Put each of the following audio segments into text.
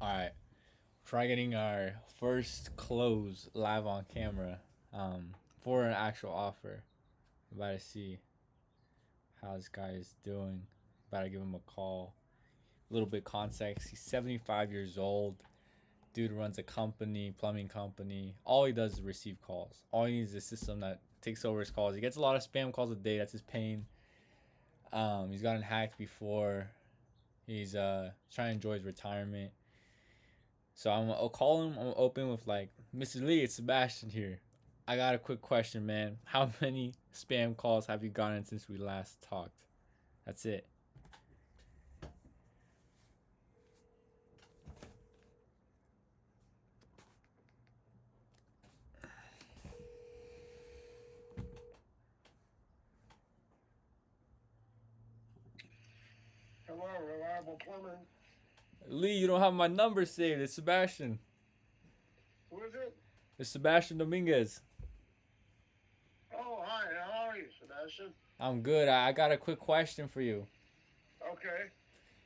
All right, try getting our first close live on camera, for an actual offer. About to see how this guy is doing. About to give him a call. A little bit context. He's 75 years old. Dude runs a company, plumbing company. All he does is receive calls. All he needs is a system that takes over his calls. He gets a lot of spam calls a day. That's his pain. He's gotten hacked before. He's trying to enjoy his retirement. So I'll call him. I'm open with like, Mr. Lee, it's Sebastian here. I got a quick question, man. How many spam calls have you gotten since we last talked? That's it. Hello, reliable plumber. Lee, you don't have my number saved. It's Sebastian. Who is it? It's Sebastian Dominguez. Oh, hi. How are you, Sebastian? I'm good. I got a quick question for you. Okay.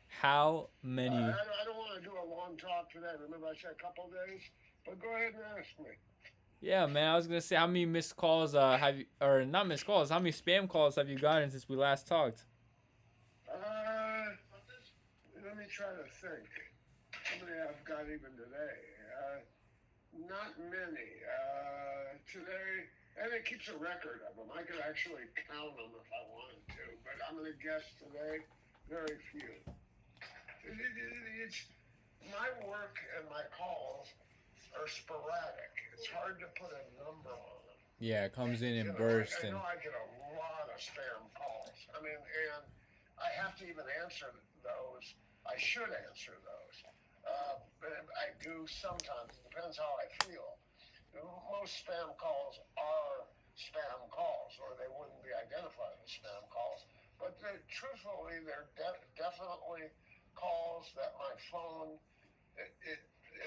How many? I don't want to do a long talk today. Remember, I said a couple of days? But go ahead and ask me. Yeah, man. I was gonna say how many missed calls have you, or not missed calls? How many spam calls have you gotten since we last talked? Uh, Let me try to think. How many I've got even today? Not many. Today, and it keeps a record of them. I could actually count them if I wanted to, but I'm going to guess today, very few. It's my work and my calls are sporadic. It's hard to put a number on them. Yeah, it comes in You and know, bursts I and know I get a lot of spam calls. I mean, and I have to even answer those. I should answer those. But I do sometimes. It depends how I feel. Most spam calls are spam calls, or they wouldn't be identified as spam calls. But truthfully, they're definitely calls that my phone, it,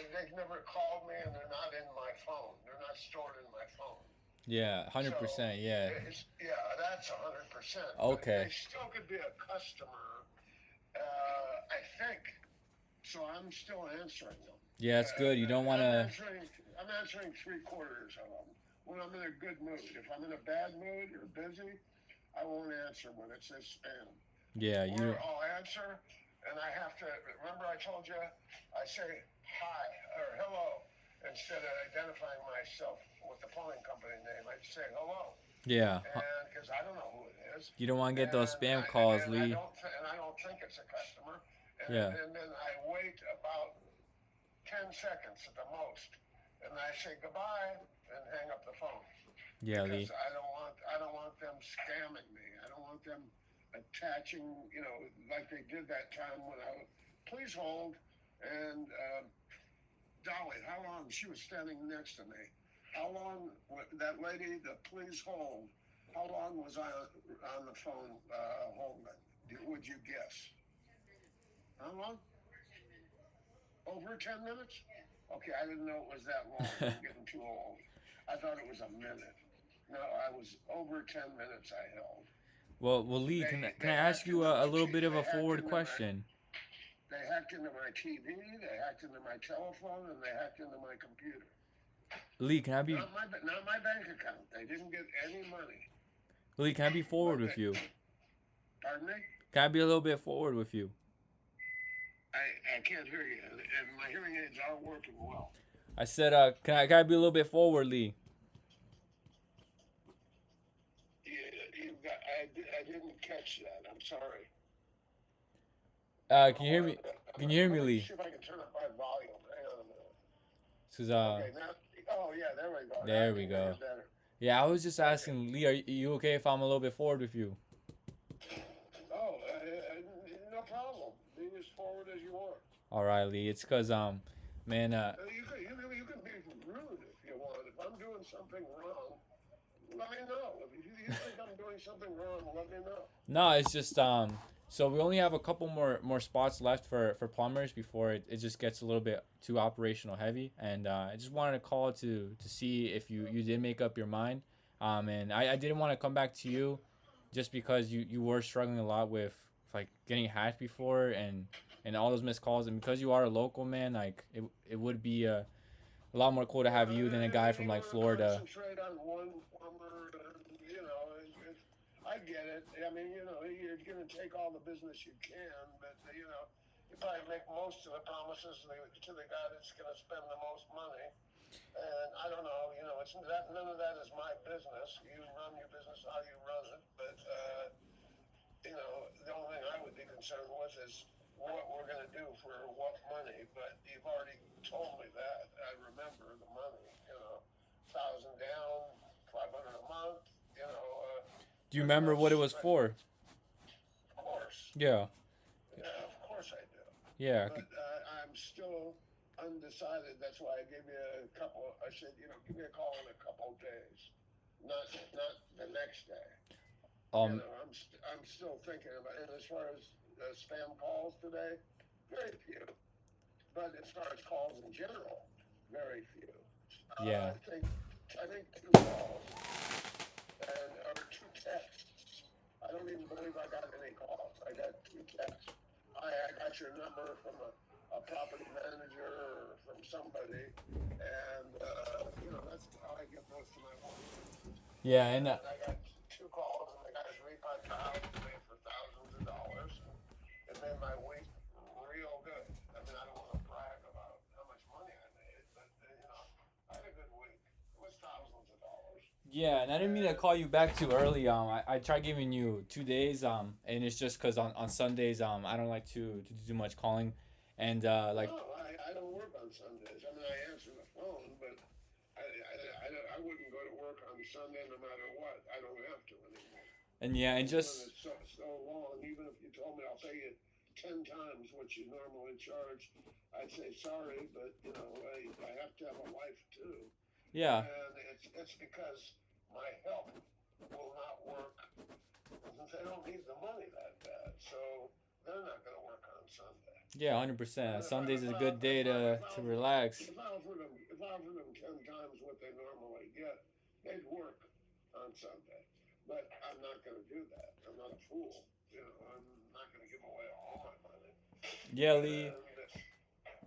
they've never called me and they're not in my phone. They're not stored in my phone. yeah, So 100%. Yeah. yeah, that's 100%. But they Okay. still could be a customer, I think. So I'm still answering them. Yeah, that's good. You don't want I'm to. answering. I'm answering three-quarters of them when I'm in a good mood. If I'm in a bad mood or busy, I won't answer when it says spam. Yeah, Or you. I'll answer, and I have to remember. I told you I say hi or hello instead of identifying myself with the phone company name. I say hello, Yeah, and because I don't know who it is, you don't want to get those and spam calls, I Lee. don't and I don't think it's a customer, Yeah. and then I wait about 10 seconds at the most, and I say goodbye and hang up the phone Yeah, because Lee. I don't want them scamming me. I don't want them attaching, like they did that time when please hold, and Dolly, how long she was standing next to me? How long that lady, the please hold? How long was I on the phone holding? Would you guess? How long? Over 10 minutes? Okay, I didn't know it was that long. I'm getting too old. I thought it was a minute. No, I was over 10 minutes. I held. Well, Lee, can I They ask hacked you into a my little bit of they a hacked forward into my question? they hacked into my TV. They hacked into my telephone, and they hacked into my computer. Lee, can I be Not my bank account. They didn't get any money. Lee, can I be forward But with you? pardon me. Can I be a little bit forward with you? I can't hear you, and my hearing aids are working well. I said, can I be a little bit forward, Lee? I didn't catch that. I'm sorry. Can you hear me? Can you hear me, Let me Lee? see if I can turn up my volume. Hang on a minute. This is Okay, now. Oh yeah, there we go. Now I there we can hear go. you better. Yeah, I was just Okay. asking, Lee, are you okay if I'm a little bit forward with you? Oh, no problem. Be as forward as you want. All right, Lee. It's cause man, You can be rude if you want. If I'm doing something wrong, let me know. If you think I'm doing something wrong, let me know. no, it's just so we only have a couple more spots left for plumbers before it just gets a little bit too operational heavy, and I just wanted to call to see if you did make up your mind. And I didn't want to come back to you just because you were struggling a lot with like getting hacked before, and and all those missed calls. And because you are a local, man, like it would be a lot more cool to have you than a guy from You like want to Florida. concentrate on one plumber, I get it. I mean, you're going to take all the business you can, but you probably make most of the promises to the guy that's going to spend the most money. And I don't know, it's that none of that is my business. You run your business how you run it, but the only thing I would be concerned with is what we're going to do for what money. But you've already told me that. I remember the money. 1,000 down, 500 a month. Do you Pretty remember what it much. was for? Of course. Yeah, Yeah, of course I do. yeah, But I'm still undecided. That's why I gave you a couple. I said, give me a call in a couple days, not the next day. um, I'm still thinking about it. And as far as spam calls today, very few. But as far as calls in general, very few. yeah. I think two calls and or two texts. I don't even believe I got any calls. I got two texts. I got your number from a property manager or from somebody, and that's how I get most of my money. Yeah, and And I got two calls, and the guys repoed the house to me for thousands of dollars. It made my week real good. I mean, I don't want to brag about how much money I made, but I had a good week. It was thousands of dollars. yeah, and I didn't mean to And call you back too early. I tried giving you 2 days. And it's just because on Sundays, I don't like to do much calling, and like, no, I don't work on Sundays. I mean, I answer the phone, but I wouldn't go to work on Sunday no matter what. I don't have to anymore. and yeah, and When just it's so long, even if you told me I'll pay you 10 times what you normally charge, I'd say sorry, but I have to have a life too, yeah, and it's because my health will not work. They don't need the money that bad, so they're not going to work on Sunday. yeah, 100%. And if I Sundays if is a I good if day I if I to relax. if I offered them 10 times what they normally get, they'd work on Sunday. But I'm not going to do that. I'm not a fool. I'm not going to give away all my money. Yeah, Lee.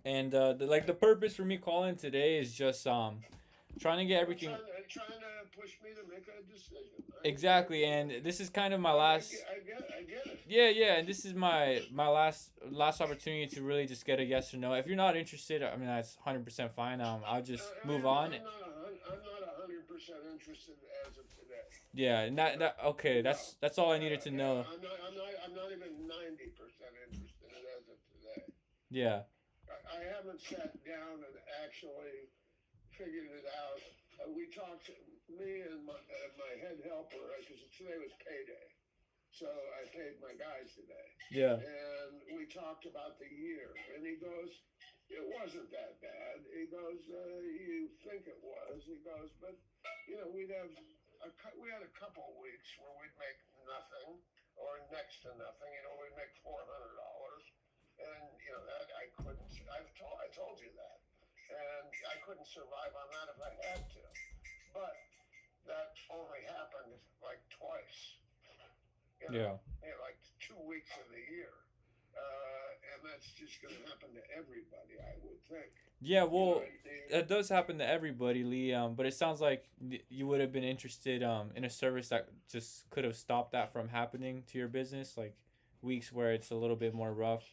And And the purpose for me calling today is just trying to get well, everything trying to push me to make a decision. I exactly. get And it. this is kind of my last. I get it. Yeah, yeah, and this is my last opportunity to really just get a yes or no. If you're not interested, I mean that's 100% fine. I'll just move on. I'm not 100% interested as of today. Yeah, and that okay. No. That's all I needed to Yeah, know. I'm not even 90% interested as of today. Yeah, I haven't sat down and actually figured it out. We talked, me and my head helper, because today was payday. So I paid my guys today. yeah, And we talked about the year. And he goes, it wasn't that bad. He goes, you think it was. He goes, but, we had a couple of weeks where we'd make nothing or next to nothing. We'd make $400. And, that I told you that. And I couldn't survive on that if I had to. But that only happened like twice yeah. like 2 weeks of the year. And that's just going to happen to everybody, I would think. Yeah, You know, well, that does happen to everybody, Lee. But it sounds like you would have been interested in a service that just could have stopped that from happening to your business, like weeks where it's a little bit more rough.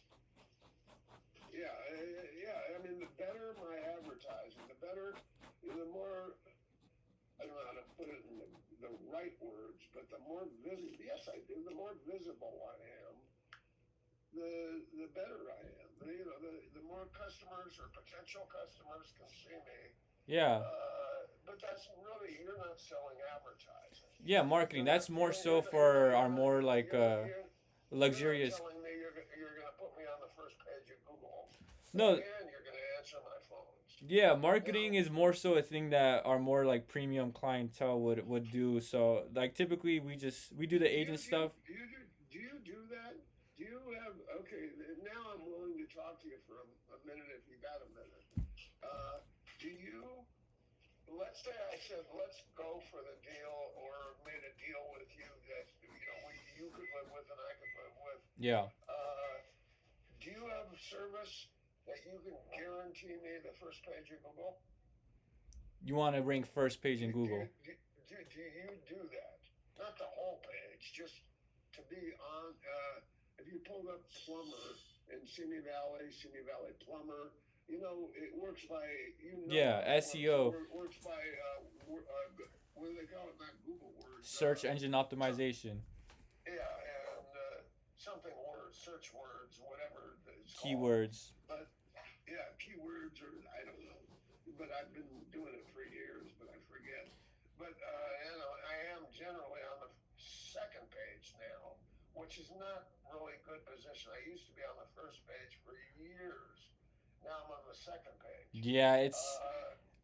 yeah. I mean, the better my advertising, the more, I don't know how to put it in the right words, but the more visible, yes, I do, the more visible I am, the better I am. The more customers or potential customers can see me. Yeah, But that's really, you're not selling advertising. yeah, marketing. You're not That's more so you're for not our more like you're not luxurious. telling me you're gonna put me on the first page of Google, No, and you're gonna answer my phones. yeah, You know, marketing is more so a thing that our more like premium clientele would do. So like typically we do the do you agent do you, stuff. do you do that? Do you have okay? Now I'm willing to talk to you for a minute if you got a minute. Do you? Let's say I said let's go for the deal, or made a deal with you that you could live with and I could live with. Yeah. Do you have service that you can guarantee me the first page of Google? You want to rank first page in Google? Do you do that? Not the whole page, just to be on. If you pulled up plumber in Simi Valley plumber, it works by Yeah, how it SEO, works by what do they call it? Not Google words. search engine optimization, Yeah, and something words, search words, whatever it's called. keywords. But yeah, keywords or I don't know. But I've been doing it for years, but I forget. But I am generally on the second page now, which is not really good position. I used to be on the first page for years. Now I'm on the second page. Yeah, it's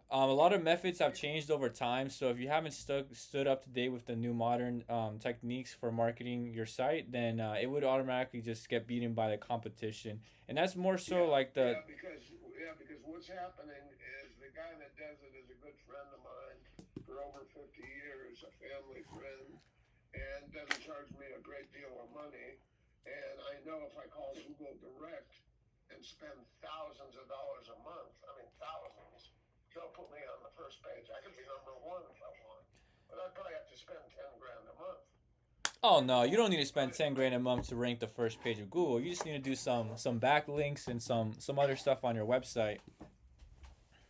Uh, a lot of methods have changed over time. So if you haven't stood up to date with the new modern techniques for marketing your site, then it would automatically just get beaten by the competition. And that's more so Yeah, like the because what's happening is the guy that does it is a good friend of mine for over 50 years, a family friend, and doesn't charge me a great deal of money. And I know if I call Google Direct and spend thousands of dollars a month, I mean thousands, they'll put me on the first page. I could be number one if I want, but I'd probably have to spend 10 grand a month. oh no, you don't need to spend 10 grand a month to rank the first page of Google. You just need to do some backlinks and some other stuff on your website.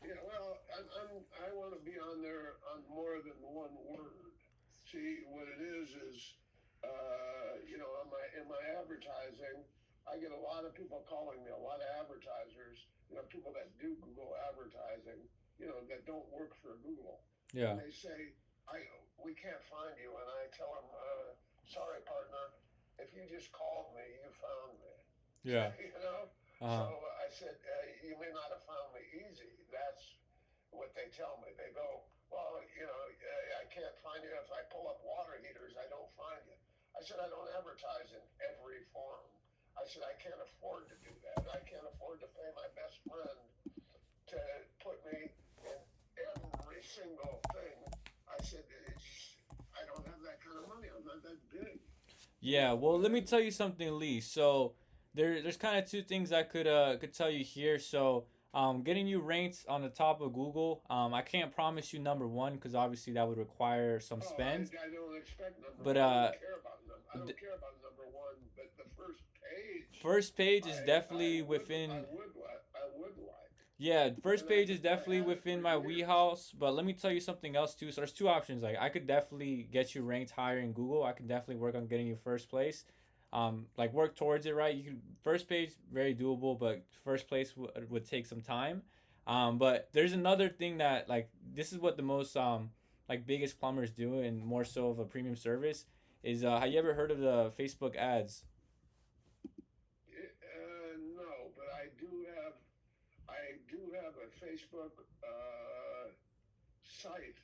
Yeah, well, I want to be on there on more than one word. See, what it is, in my advertising, I get a lot of people calling me, a lot of advertisers, people that do Google advertising, that don't work for Google, and Yeah. they say, we can't find you, and I tell them, sorry, partner, if you just called me, you found me. Yeah. you know. Uh So huh. I said, you may not have found me easy. That's what they tell me. They go, well, I can't find you if I pull up water heaters. I don't find you. I said, I don't advertise in every form. I said, I can't afford to do that. I can't afford to pay my best friend to put me in every single thing. I said, I don't have that kind of money. I'm not that big. Yeah, well, let me tell you something, Lee. So there's kind of two things I could tell you here. So getting you ranked on the top of Google, I can't promise you number one because obviously that would require some Oh, spend. I don't expect number But one. I don't care about I don't care about number one. But the first page, first page is definitely within. I would like, Yeah, first and page is I definitely had it within for my years. wheelhouse. But let me tell you something else too. So there's two options. Like I could definitely get you ranked higher in Google. I can definitely work on getting you first place. Like work towards it, right? You can first page very doable, but first place would take some time. But there's another thing that like this is what the most like biggest plumbers do, and more so of a premium service is have you ever heard of the Facebook ads? No, but I do have a Facebook site,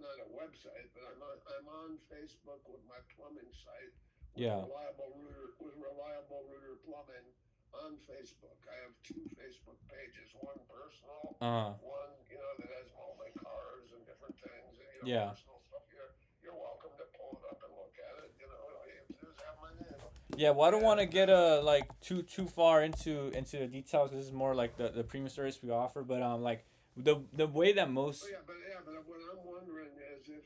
not a website, but I'm on Facebook with my plumbing site Yeah. with Reliable Rooter Plumbing on Facebook. I have two Facebook pages, one personal, Uh. one that has all my cars and different things, and Yeah. personal stuff. You're welcome to pull it up and look at it. All you have to do is have my name. Yeah, well, I don't want to And get like too far into the details. 'Cause this is more like the premium service we offer. But like the way that oh most but what I'm wondering is if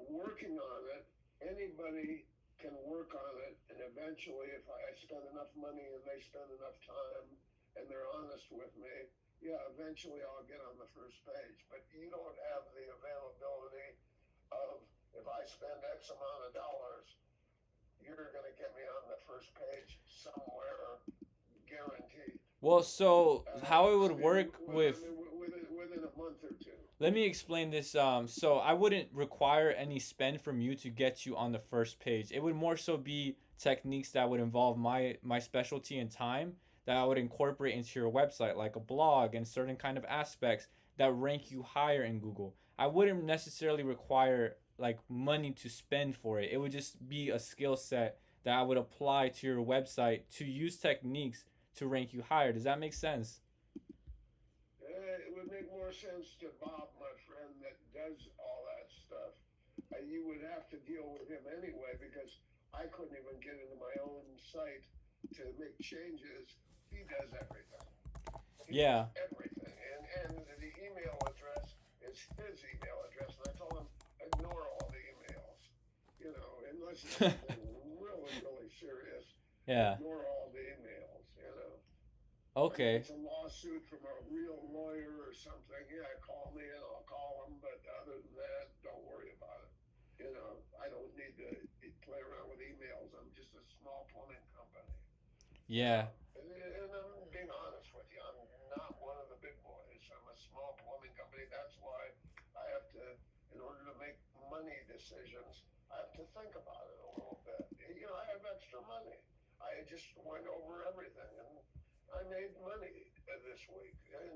working on it, anybody can work on it, and eventually, if I spend enough money and they spend enough time, and they're honest with me, eventually I'll get on the first page. But you don't have the availability of if I spend X amount of dollars, you're going to get me on the first page somewhere, guaranteed. well, so how it would work with Within a month or two. let me explain this. So I wouldn't require any spend from you to get you on the first page. It would more so be techniques that would involve my specialty and time that I would incorporate into your website, like a blog and certain kind of aspects that rank you higher in Google. I wouldn't necessarily require like money to spend for it. It would just be a skill set that I would apply to your website to use techniques to rank you higher. Does that make sense? It would make more sense to Bob, my friend, that does all that stuff. You would have to deal with him anyway because I couldn't even get into my own site to make changes. He does everything. He does Yeah. everything, and the email address is his email address. And I told him ignore all the emails, unless it's something really really serious. Yeah. Ignore all the emails. I mean, if Okay. it's a lawsuit from a real lawyer or something, yeah, call me and I'll call them. But other than that, don't worry about it. I don't need to play around with emails. I'm just a small plumbing company. Yeah. And I'm being honest with you. I'm not one of the big boys. I'm a small plumbing company. That's why I have to, in order to make money decisions, I have to think about it a little bit. I have extra money. I just went over everything and I made money this week, and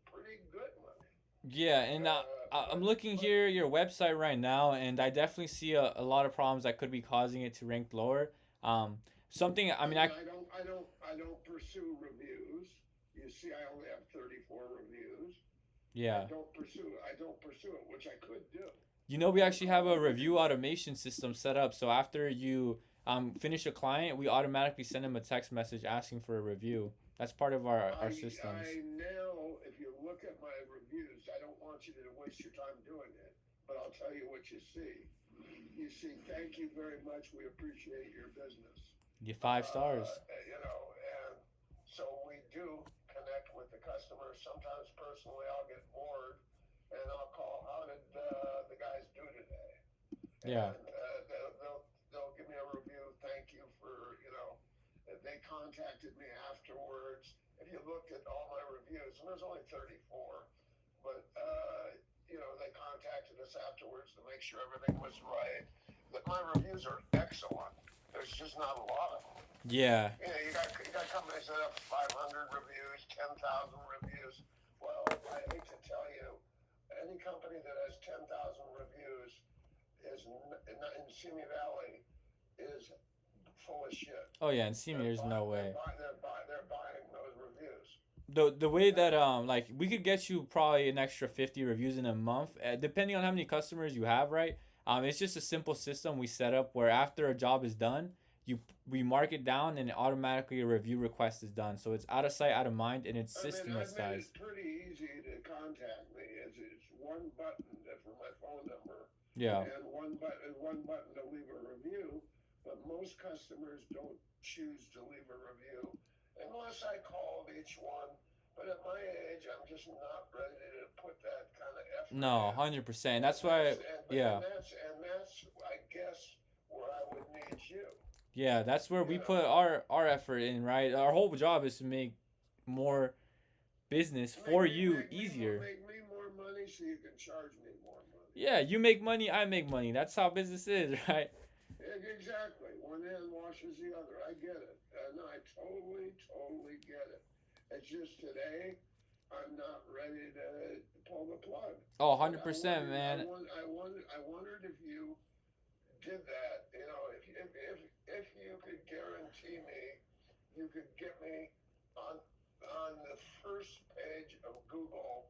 pretty good money. Yeah, and I'm looking But here your website right now, and I definitely see a lot of problems that could be causing it to rank lower. Um, something I I mean mean, I I don't pursue reviews. You see, I only have 34 reviews. I yeah. don't pursue. I don't pursue it, which I could do. We I could actually have call a every. review automation system set up. So after you finish a client, we automatically send them a text message asking for a review. That's part of our systems. I now, if you look at my reviews, I don't want you to waste your time doing it, but I'll tell you what you see. You see, thank you very much. We appreciate your business. You 5 stars. And so we do connect with the customers. Sometimes personally, I'll get bored and I'll call, how did the guys do today? Yeah. And they'll give me a review. Thank you for, they contacted me afterwards. If you looked at all my reviews, and there's only 34, but, they contacted us afterwards to make sure everything was right. That my reviews are excellent. There's just not a lot of them. Yeah. You got companies that have 500 reviews, 10,000 reviews. Well, I hate to tell you, any company that has 10,000 reviews is in Simi Valley is full of shit. Oh yeah, and see me, They're there's no buy, they're way. buy, they're buy, they're buying those reviews. The way that And like we could get you probably an extra 50 reviews in a month, depending on how many customers you have, right? It's just a simple system we set up where after a job is done, you we mark it down and automatically a review request is done. So it's out of sight, out of mind, and it's I mean, I've made it systematized. pretty easy to contact me. It's one button for my phone number, Yeah. and one button to leave a review. But most customers don't choose to leave a review unless I called each one. But at my age, I'm just not ready to put that kind of effort No, in. 100%. And That's that's why. and and Yeah. that's and that's I guess where I would need you. Yeah, that's where You we know, put our effort in, right? Our whole job is to make more business make for me you make me more easier. make me more money so you can charge me more money. Yeah, you make money, I make money. That's how business is, right? Exactly. One hand washes the other. I get it. No, I totally get it. It's just today, I'm not ready to pull the plug. Oh, But I 100%, wondered, man. I wondered if you did that. If you could guarantee me, you could get me on on the first page of Google.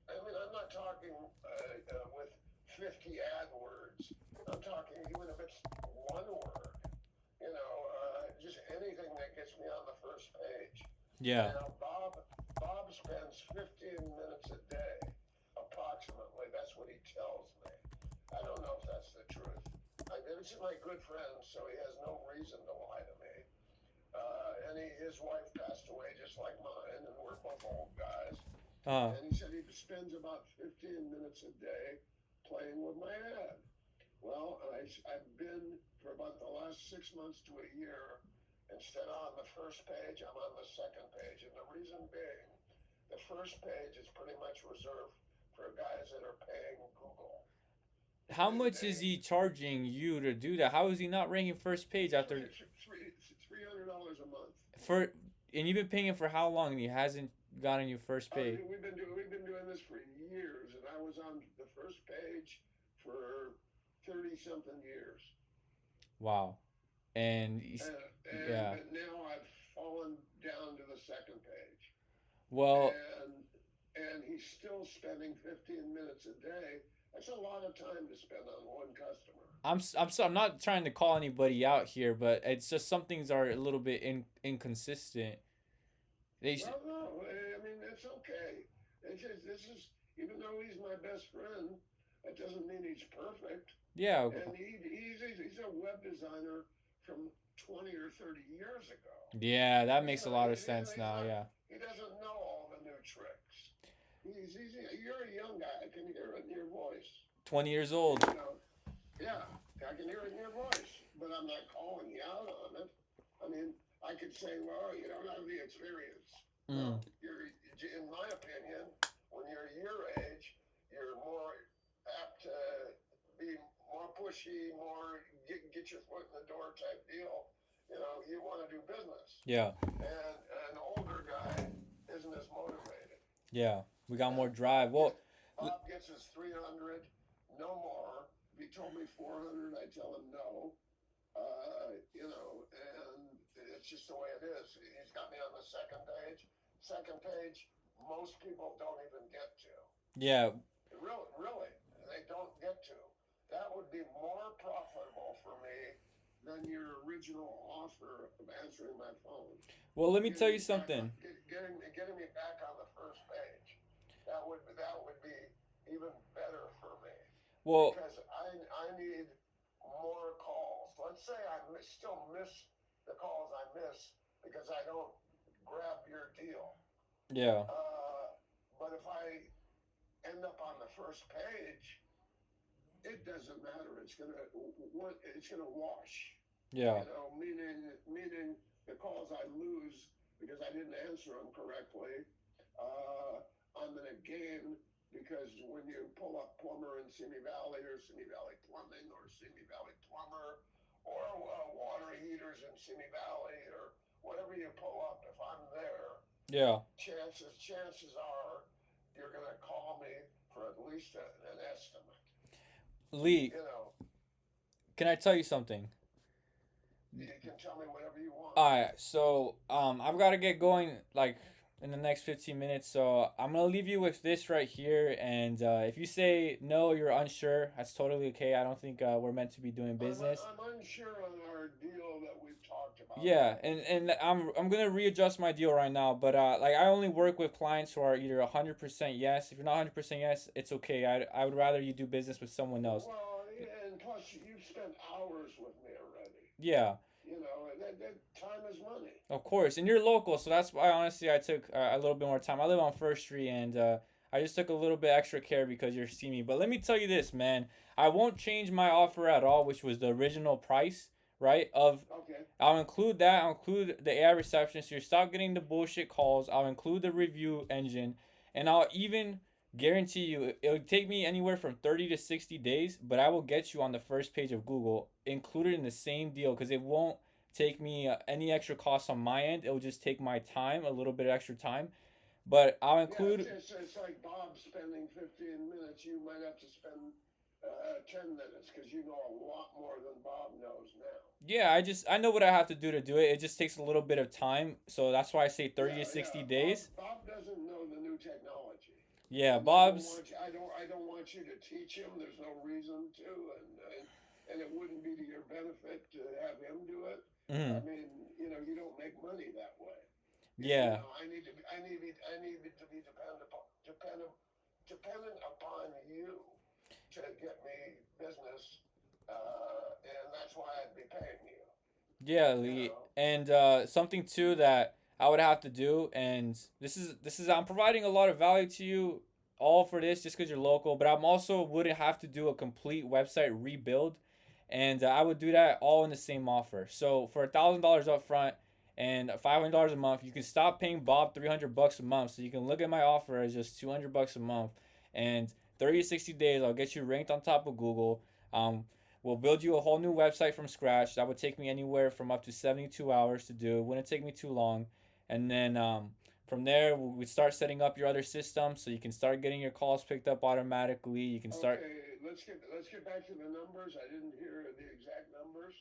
I mean, I'm not talking with 50 AdWords. I'm talking even if it's one word, just anything that gets me on the first page. Yeah. Bob spends 15 minutes a day, approximately. That's what he tells me. I don't know if that's the truth. This is my good friend, so he has no reason to lie to me. His wife passed away just like mine, and we're both old guys. Uh, And he said he spends about 15 minutes a day playing with my ad. Well, I've been for about the last 6 months to a year. Instead of on the first page, I'm on the second page. And the reason being, the first page is pretty much reserved for guys that are paying Google. how much is They he charging you to do that? How is he not ranking first page three after three $300 a month. for and you've been paying him for how long and he hasn't gotten you first Oh, page? we've been doing this for years, and I was on the first page for 30 something years. Wow. And he's, yeah. But now I've fallen down to the second page, Well, and he's still spending 15 minutes a day That's a lot of time to spend on one customer. I'm not trying to call anybody out here, but it's just some things are a little bit inconsistent. They sh- Well, no, I mean it's okay. It's just this is even though he's my best friend, that doesn't mean he's perfect. yeah, And he's a web designer from 20 or 30 years ago. yeah, that makes a lot of sense He's now. not Yeah, he doesn't know all the new tricks. You're a young guy. I can hear it in your voice. 20 years old. You know, yeah, I can hear it in your voice. But I'm not calling you out on it. I mean, I could say, well, you don't have the experience. Mm. No, in my opinion, when you're your age, you're more apt to be more pushy, more get your foot in the door type deal. You know, you want to do business, Yeah, and an older guy isn't as motivated. yeah, we got more Yeah, drive. Well, Bob gets his 300, no more. If he told me 400, I'd tell him no. You know, and it's just the way it is. He's got me on the second page. Second page, most people don't even get to. yeah, Really, really, they don't get to. That would be more profitable for me than your original offer of answering my phone. well, let me tell Getting you me back on, something. getting me back on the first page. That would be even better for me Well, because I need more calls. Let's say still miss the calls I miss because I don't grab your deal. yeah, But if I end up on the first page, it doesn't matter. It's gonna wash. yeah, You know, meaning the calls I lose because I didn't answer them correctly. I'm gonna gain because when you pull up plumber in Simi Valley or Simi Valley Plumbing or Simi Valley Plumber or water heaters in Simi Valley or whatever you pull up, if I'm there, yeah. chances are you're gonna call me for at least an estimate. Lee, You know, can I tell you something? you can tell me whatever you want. All right, so I've got to get going like in the next 15 minutes, so I'm gonna leave you with this right here. And if you say no, you're unsure, that's totally okay. I don't think we're meant to be doing business. I'm unsure on our deal that we've talked about Yeah, already. and I'm gonna readjust my deal right now, but like I only work with clients who are either 100% yes. If you're not 100% yes, it's okay. I would rather you do business with someone else. Well, yeah, and plus you've spent hours with me already. Yeah, You know, that time is money. of course, and you're local, so that's why honestly I took a little bit more time. I live on First Street, and I just took a little bit extra care because you're seeing me. But let me tell you this, man, I won't change my offer at all, which was the original price, right? Of Okay. I'll include that. I'll include the AI reception, so you stop getting the bullshit calls. I'll include the review engine, and I'll even guarantee you it'll take me anywhere from 30 to 60 days, but I will get you on the first page of Google, included in the same deal, because it won't take me any extra costs on my end. It'll just take my time, a little bit of extra time, but I'll Yeah, include. it's like Bob spending 15 minutes. You might have to spend 10 minutes because you know a lot more than Bob knows now. Yeah, I know what I have to do it. It just takes a little bit of time, so that's why I say 30 Yeah, to yeah. 60 Bob days. Bob doesn't know the new technology, Yeah, and Bob's. I don't want you to teach him. There's no reason to, and it wouldn't be to your benefit to have him do it. I Mm, mean, you know, you don't make money that way. You yeah. know, I need it to be dependent upon you to get me business, and that's why I'd be paying you. Yeah, You Lee. know, And something too that I would have to do, and this is I'm providing a lot of value to you all for this just because you're local, but I'm also wouldn't have to do a complete website rebuild, and I would do that all in the same offer. So for $1,000 up front and $500 a month, you can stop paying Bob $300 a month. So you can look at my offer as just $200 a month, and 30 to 60 days, I'll get you ranked on top of Google. Um, We'll build you a whole new website from scratch. That would take me anywhere from up to 72 hours to do. It wouldn't take me too long. And then from there, we start setting up your other systems so you can start getting your calls picked up automatically. You can start. okay, let's get back to the numbers. I didn't hear the exact numbers.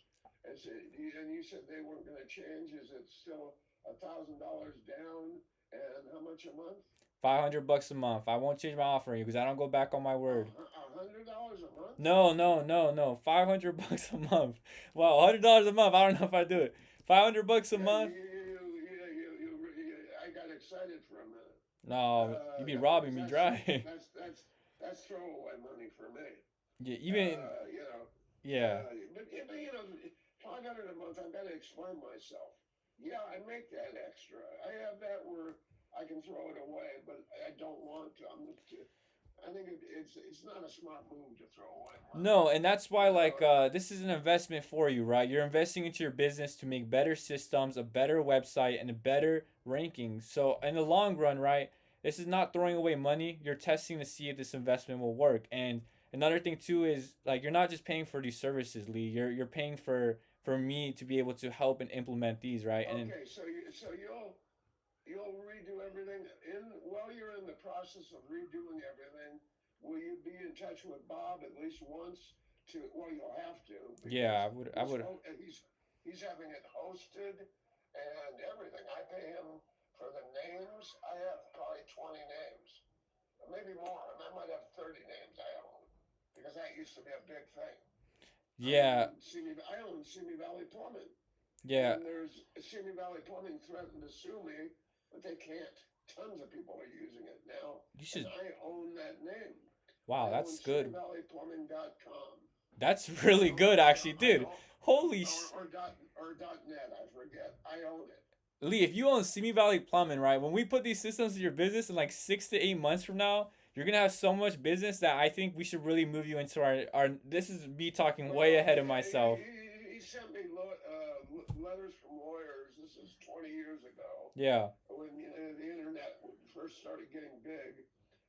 And you said they weren't going to change. Is it still $1,000 down and how much a month? $500 a month. I won't change my offering because I don't go back on my word. $100 a month? No. 500 bucks a month. Wow, $100 a month. I don't know if I do it. 500 bucks a Yeah, month. I got excited for a minute. No, you be Because robbing me dry. that's throwaway money for me. Yeah, even You know, yeah. but you know, 500 a month. I've got to explain myself. Yeah, I make that extra. I have that where I can throw it away, but I don't want to. I think it's not a smart move to throw away money. No, and that's why You know, this is an investment for you, right? You're investing into your business to make better systems, a better website, and a better ranking. So in the long run, right? This is not throwing away money. You're testing to see if this investment will work. And another thing too is like you're not just paying for these services, Lee. You're paying for me to be able to help and implement these, right? And then, okay, so you'll redo everything while you're in the process of redoing everything. Will you be in touch with Bob at least once to? Well, you'll have to yeah, because I would he's having it hosted and everything. I pay him for the names. I have probably 20 names, maybe more. I might have 30 names I own because that used to be a big thing. yeah, I own Simi Valley Plumbing. yeah. And there's Simi Valley Plumbing threatened to sue me, but they can't. Tons of people are using it now, You and should I own that name. wow, I own that's good. SimiValleyPlumbing.com. That's really good actually, I dude. own Holy or .net. I forget. I own it. Lee, if you own Simi Valley Plumbing, right? When we put these systems in your business in like 6 to 8 months from now, you're gonna have so much business that I think we should really move you into our. This is me talking way Well, ahead of myself. he sent me letters from lawyers. This is 20 years ago Yeah, when the internet first started getting big.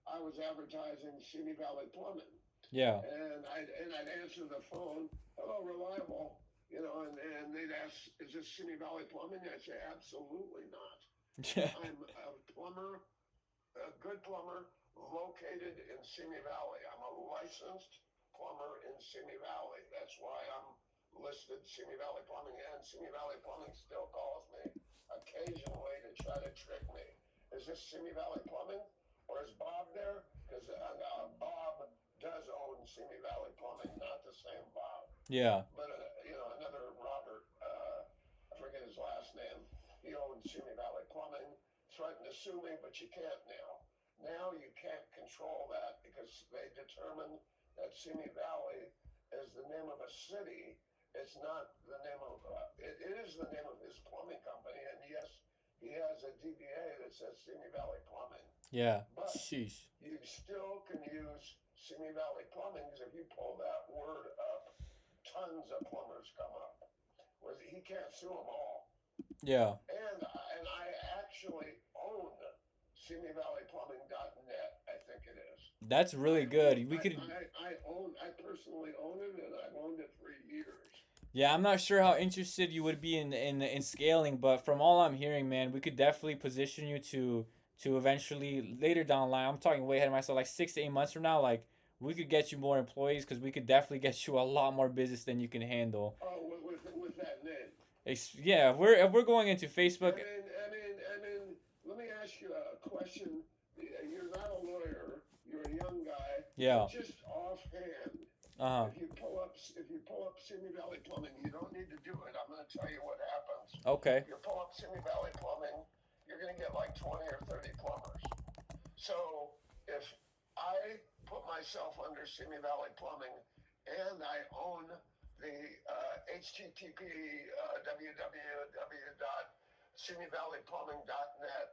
I was advertising Simi Valley Plumbing. yeah, And I'd answer the phone, hello, reliable, and they'd ask, is this Simi Valley Plumbing? I'd say, absolutely not. yeah, I'm a plumber, a good plumber, located in Simi Valley. I'm a licensed plumber in Simi Valley. That's why I'm listed Simi Valley Plumbing, and Simi Valley Plumbing still calls me occasionally to try to trick me. Is this Simi Valley Plumbing? Or is Bob there? Because Bob does own Simi Valley Plumbing, not the same Bob, yeah. but another Robert. I forget his last name. He owns Simi Valley Plumbing. Threatened to sue me, but you can't now. Now you can't control that because they determined that Simi Valley is the name of a city. It's not the name of. It is the name of his plumbing company, and yes, he has a DBA that says Simi Valley Plumbing. Yeah. But Sheesh. you still can use Simi Valley Plumbing because if you pull that word up, tons of plumbers come up. Whereas he can't sue them all. Yeah. And I actually own SimiValleyPlumbing.net. I think it is. That's really good. We could I personally own it, and I've owned it for years. yeah, I'm not sure how interested you would be in scaling, but from all I'm hearing, man, we could definitely position you to eventually later down the line. I'm talking way ahead of myself, like 6 to 8 months from now, like we could get you more employees because we could definitely get you a lot more business than you can handle. Oh, with that name. Yeah, if we're going into Facebook. Let me ask you a question. You're not a lawyer. You're a young guy. Yeah. Just offhand, Uh huh. if you pull up Simi Valley Plumbing, you don't need to do it. I'm going to tell you what happens. Okay. If you pull up Simi Valley Plumbing, you're going to get like 20 or 30 plumbers. So if I put myself under Simi Valley Plumbing and I own the HTTP www.simivalleyplumbing.net,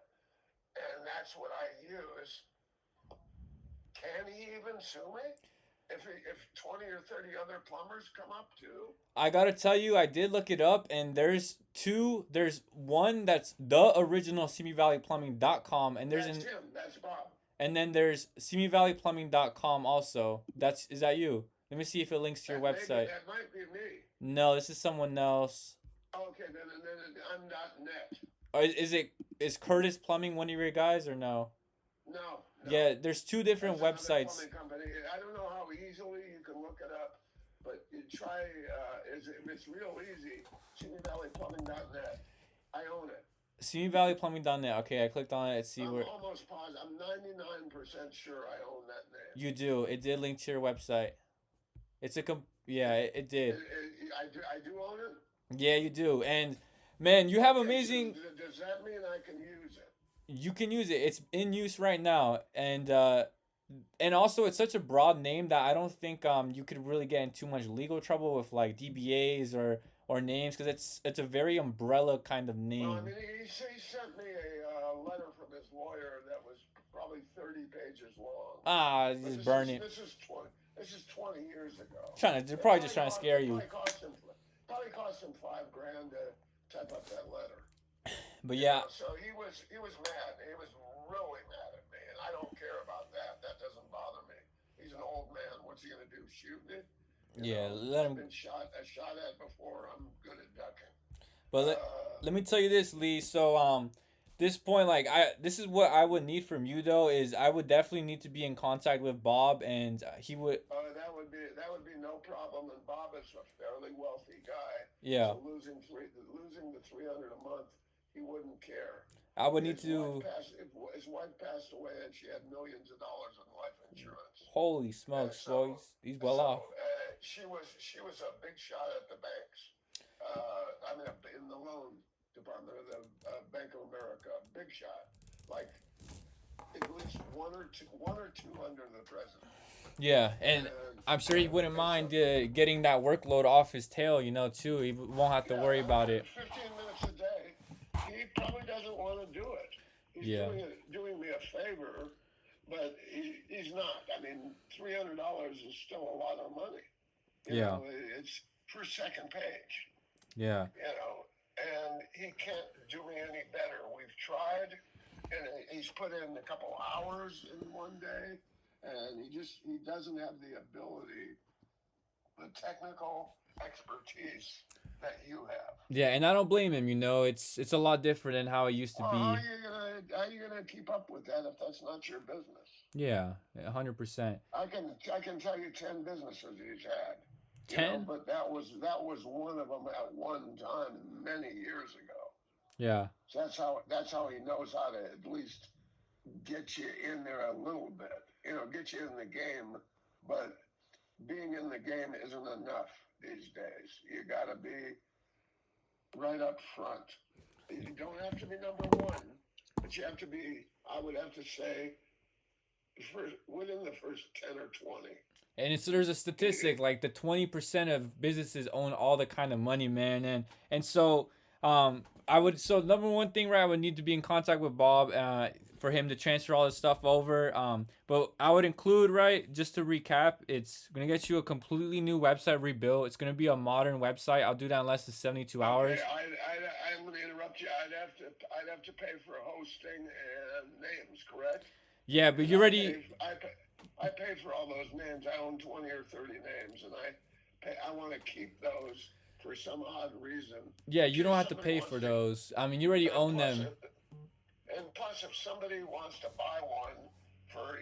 and that's what I use, can he even sue me? If 20 or 30 other plumbers come up too? I gotta tell you, I did look it up, and there's two. There's one that's the original SimiValleyPlumbing.com, and there's That's him. That's Bob. and then there's SimiValleyPlumbing.com also. Is that you? Let me see if it links to your website. That might be me. No, this is someone else. Okay, then I'm .net. Or is Curtis Plumbing one of your guys or no? No. Yeah, there's two different That's another websites. plumbing company. I don't know how easily you can look it up, but you try. If it's real easy, SimiValleyPlumbing.net. I own it. Simi Valley Plumbing.net. Okay, I clicked on it. Let's see I'm where almost positive. I'm 99% sure I own that name. you do. It did link to your website. Yeah, it did. I do own it. Yeah, you do. And man, you have Okay, so amazing. does that mean I can use it? You can use it. It's in use right now, and also it's such a broad name that I don't think you could really get in too much legal trouble with like DBAs or names because it's a very umbrella kind of Well, I name. mean, he sent me a letter from his lawyer that was probably 30 pages long. Ah, But just burn it. this is 20 years ago. They're probably just trying to scare It you. probably cost him $5,000 to type up that letter. But You yeah, know, so he was mad. He was really mad at me, and I don't care about that. That doesn't bother me. He's an old man. What's he gonna do? Shoot me? You yeah. know, Let I've him. been shot at before. I'm good at ducking. But Uh, let me tell you this, Lee. So this point, like this is what I would need from you though is I would definitely need to be in contact with Bob, and he would. that would be no problem. And Bob is a fairly wealthy guy, Yeah, so losing the 300 a month, he wouldn't care. I would need to. His wife passed away, and she had millions of dollars in life insurance. Holy And smokes, boy, he's well so off. she was a big shot at the banks. I mean, in the loan department of the Bank of America, big shot, like at least one or two under the president. Yeah, and I'm sure he wouldn't And so mind getting that workload off his tail, too. He won't have to yeah, worry about it. 15 minutes a day. He probably doesn't want to do it. He's Yeah, doing me a favor, but he's not. I mean, $300 is still a lot of money. You yeah, know, it's per second page. yeah. You know, and he can't do me any better. We've tried, and he's put in a couple hours in one day, and he doesn't have the ability, the technical expertise that you have. Yeah, and I don't blame him. It's a lot different than how it used to Well, how be. are you gonna keep up with that if that's not your business? Yeah, 100%. I can tell you 10 businesses he's had, you know, 10? but that was one of them at one time many years ago. Yeah. So that's how he knows how to at least get you in there a little bit, you know, get you in the game. But being in the game isn't enough these days. You got to be right up front. You don't have to be number one, but you have to be. I would have to say, within the first 10 or 20. And there's a statistic like the 20% of businesses own all the kind of money, man. And so I would so number one thing, right, I would need to be in contact with Bob for him to transfer all this stuff over. But I would include, right, just to recap, it's gonna get you a completely new website rebuilt. It's gonna be a modern website. I'll do that in less than 72 Okay, hours. I'm going to interrupt you. I'd have to pay for hosting and names, correct? Yeah, but Because you already I pay for all those names. I own 20 or 30 names, and I want to keep those for some odd reason. yeah, In you don't case have to somebody pay wants for to, those. I mean, you already and own them. plus, if somebody wants to buy one for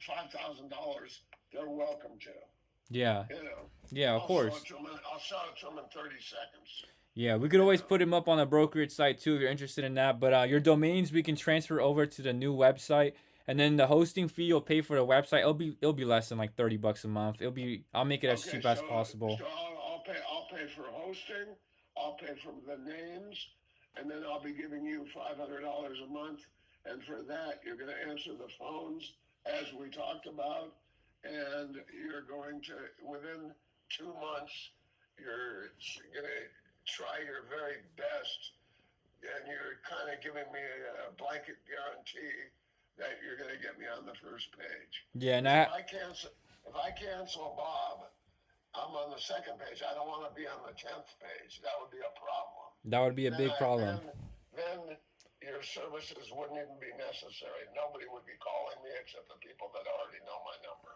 $5,000, they're welcome to. Yeah, You know, yeah, of I'll sell it course. to them. I'll sell it to them in 30 seconds. Yeah, we could You always know. put him up on a brokerage site too if you're interested in that. But your domains we can transfer over to the new website, and then the hosting fee you'll pay for the website. It'll be less than like $30 a month. I'll make it as Okay, cheap as possible. so I'll pay for hosting. I'll pay for the names, and then I'll be giving you $500 a month. And for that, you're going to answer the phones as we talked about, and you're going to within 2 months, you're going to try your very best, and you're kind of giving me a blanket guarantee that you're going to get me on the first page. Yeah, and Because if I cancel Bob, I'm on the second page. I don't want to be on the 10th page. That would be a problem. that would be a Then big I problem. then your services wouldn't even be necessary. Nobody would be calling me except the people that already know my number.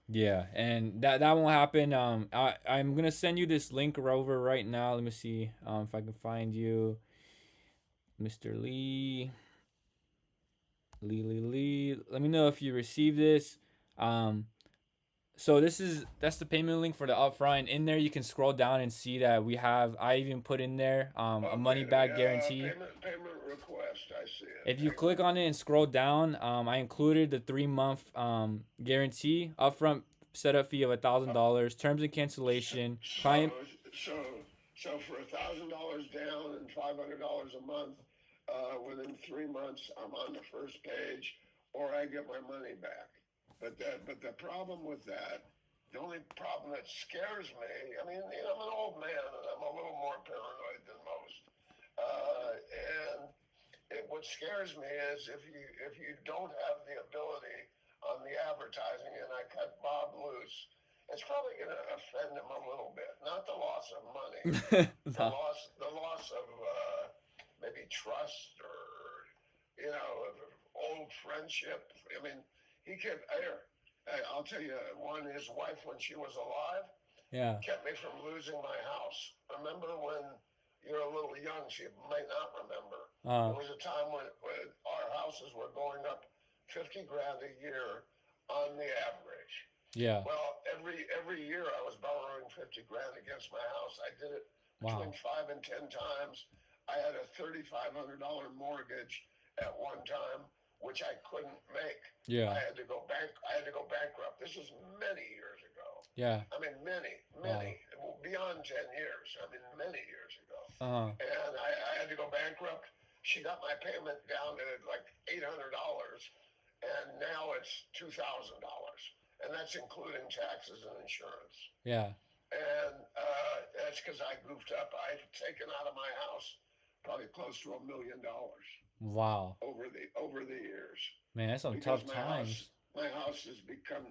Yeah, and that won't happen. I'm gonna send you this link over right now. Let me see if I can find you, Mr. Lee. Let me know if you received this. Um, So that's the payment link for the upfront. In there, you can scroll down and see that I even put in there a Okay, money back guarantee. payment I see it. If you Hang on. click on it and scroll down, I included the 3 month guarantee, upfront setup fee of $1,000, terms and So cancellation, so client. so so for $1,000 down and $500 a month, within 3 months, I'm on the first page, or I get my money back. But the problem with that, the only problem that scares me, I mean, you know, I'm an old man and I'm a little more paranoid than most. And what scares me is if you don't have the ability on the advertising, and I cut Bob loose, it's probably going to offend him a little bit. Not the loss of money, No. the loss of maybe trust, or of old friendship. I mean, he kept here. I'll tell you one. His wife, when she was alive, Yeah. kept me from losing my house. Remember when you're a little young, so you might not remember. Uh. There was a time when our houses were going up 50 grand a year on the average. Yeah. Well, every year I was borrowing 50 grand against my house. I did it between Wow. 5 and 10 times. I had a $3,500 mortgage at one time, which I couldn't make. Yeah. I had to go bankrupt. This is many years ago. Yeah. I mean, Wow. beyond 10 years. I mean, many years ago. Uh. And I had to go bankrupt. She got my payment down to like $800, and now it's $2,000, and that's including taxes and insurance. Yeah. And that's because I goofed up. I've taken out of my house probably close to $1 million Wow. over the years, Man, that's some because tough times. my house has become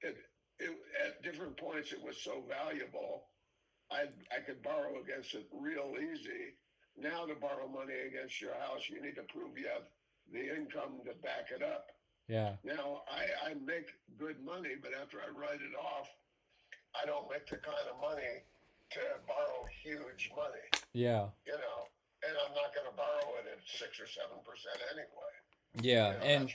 it, it at different points it was so valuable. I could borrow against it real easy. Now to borrow money against your house, you need to prove you have the income to back it up. Yeah. Now I make good money, but after I write it off, I don't make the kind of money to borrow huge money, Yeah. and I'm not going to borrow it at 6 or 7% anyway. Yeah. And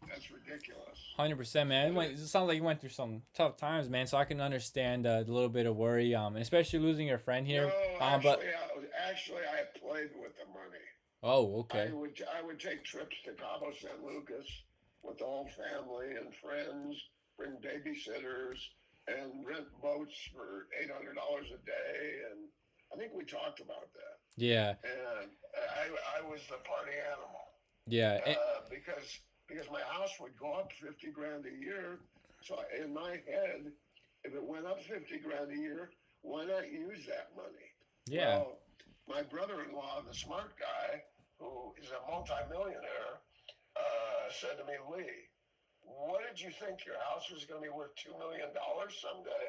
That's ridiculous. 100%, man. It sounds like you went through some tough times, man. So I can understand the little bit of worry, and especially losing your friend No, here. But actually, I played with the money. oh, I okay. would I would take trips to Cabo San Lucas with the whole family and friends, bring babysitters, and rent boats for $800 a day. And I think we talked about that. Yeah. And I was the party animal, Yeah. because my house would go up 50 grand a year. So in my head, if it went up 50 grand a year, why not use that money? Yeah. Well, my brother-in-law, the smart guy, who is a multimillionaire, said to me, Lee, what did you think your house was going to be worth $2 million someday?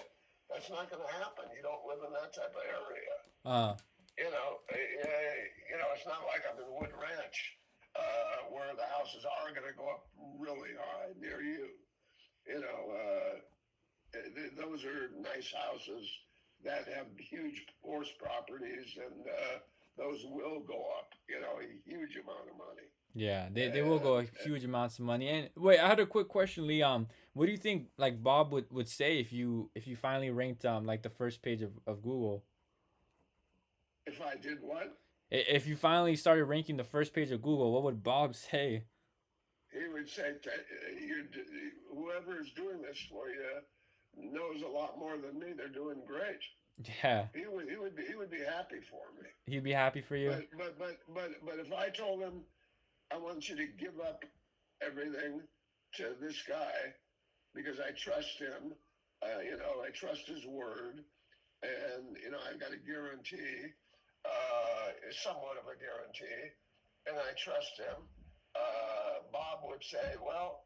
That's not going to happen. You don't live in that type of area. Uh. It's not like I'm in Wood Ranch, where the houses are going to go up really high near you. You know, those are nice houses that have huge horse properties, and those will go up. A huge amount of money. Yeah. They will go And huge amounts of money. And wait, I had a quick question, Lee. What do you think like Bob would say if you finally ranked like the first page of Google? if I did what? If you finally started ranking the first page of Google, what would Bob say? He would say, whoever is doing this for you knows a lot more than me. They're doing great. Yeah. He would be happy for me. He'd be happy for you. But if I told him, I want you to give up everything to this guy because I trust him, I trust his word, and I've got a guarantee, somewhat of a guarantee, and I trust him. Bob would say, well,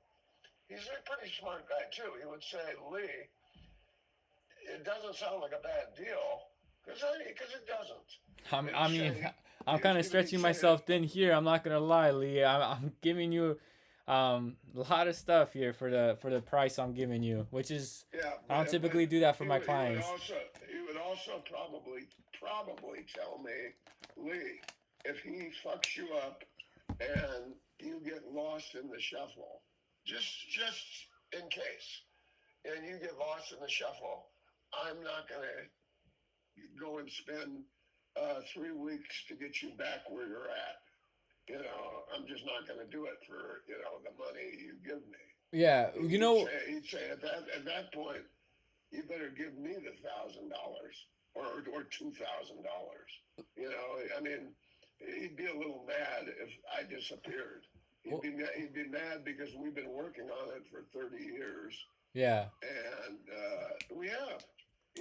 he's a pretty smart guy too. He would say, Lee, it doesn't sound like a bad deal, because it doesn't. I'm, He would I mean, say, I'm kind of he'd stretching say, myself thin here. I'm not gonna lie, Lee. I'm giving you a lot of stuff here for the price I'm giving you, which is yeah, I don't but typically do that for he my would, he would clients. also he would also probably tell me, Lee, if he fucks you up and you get lost in the shuffle, just in case, and you get lost in the shuffle, I'm not gonna go and spend 3 weeks to get you back where you're at. I'm just not going to do it for the money you give me. Yeah, you He'd know, say he'd say at that point, you better give me the $1,000 or $2,000. I mean, he'd be a little mad if I disappeared. He'd well, be he'd be mad because we've been working on it for 30 years, yeah. and we have.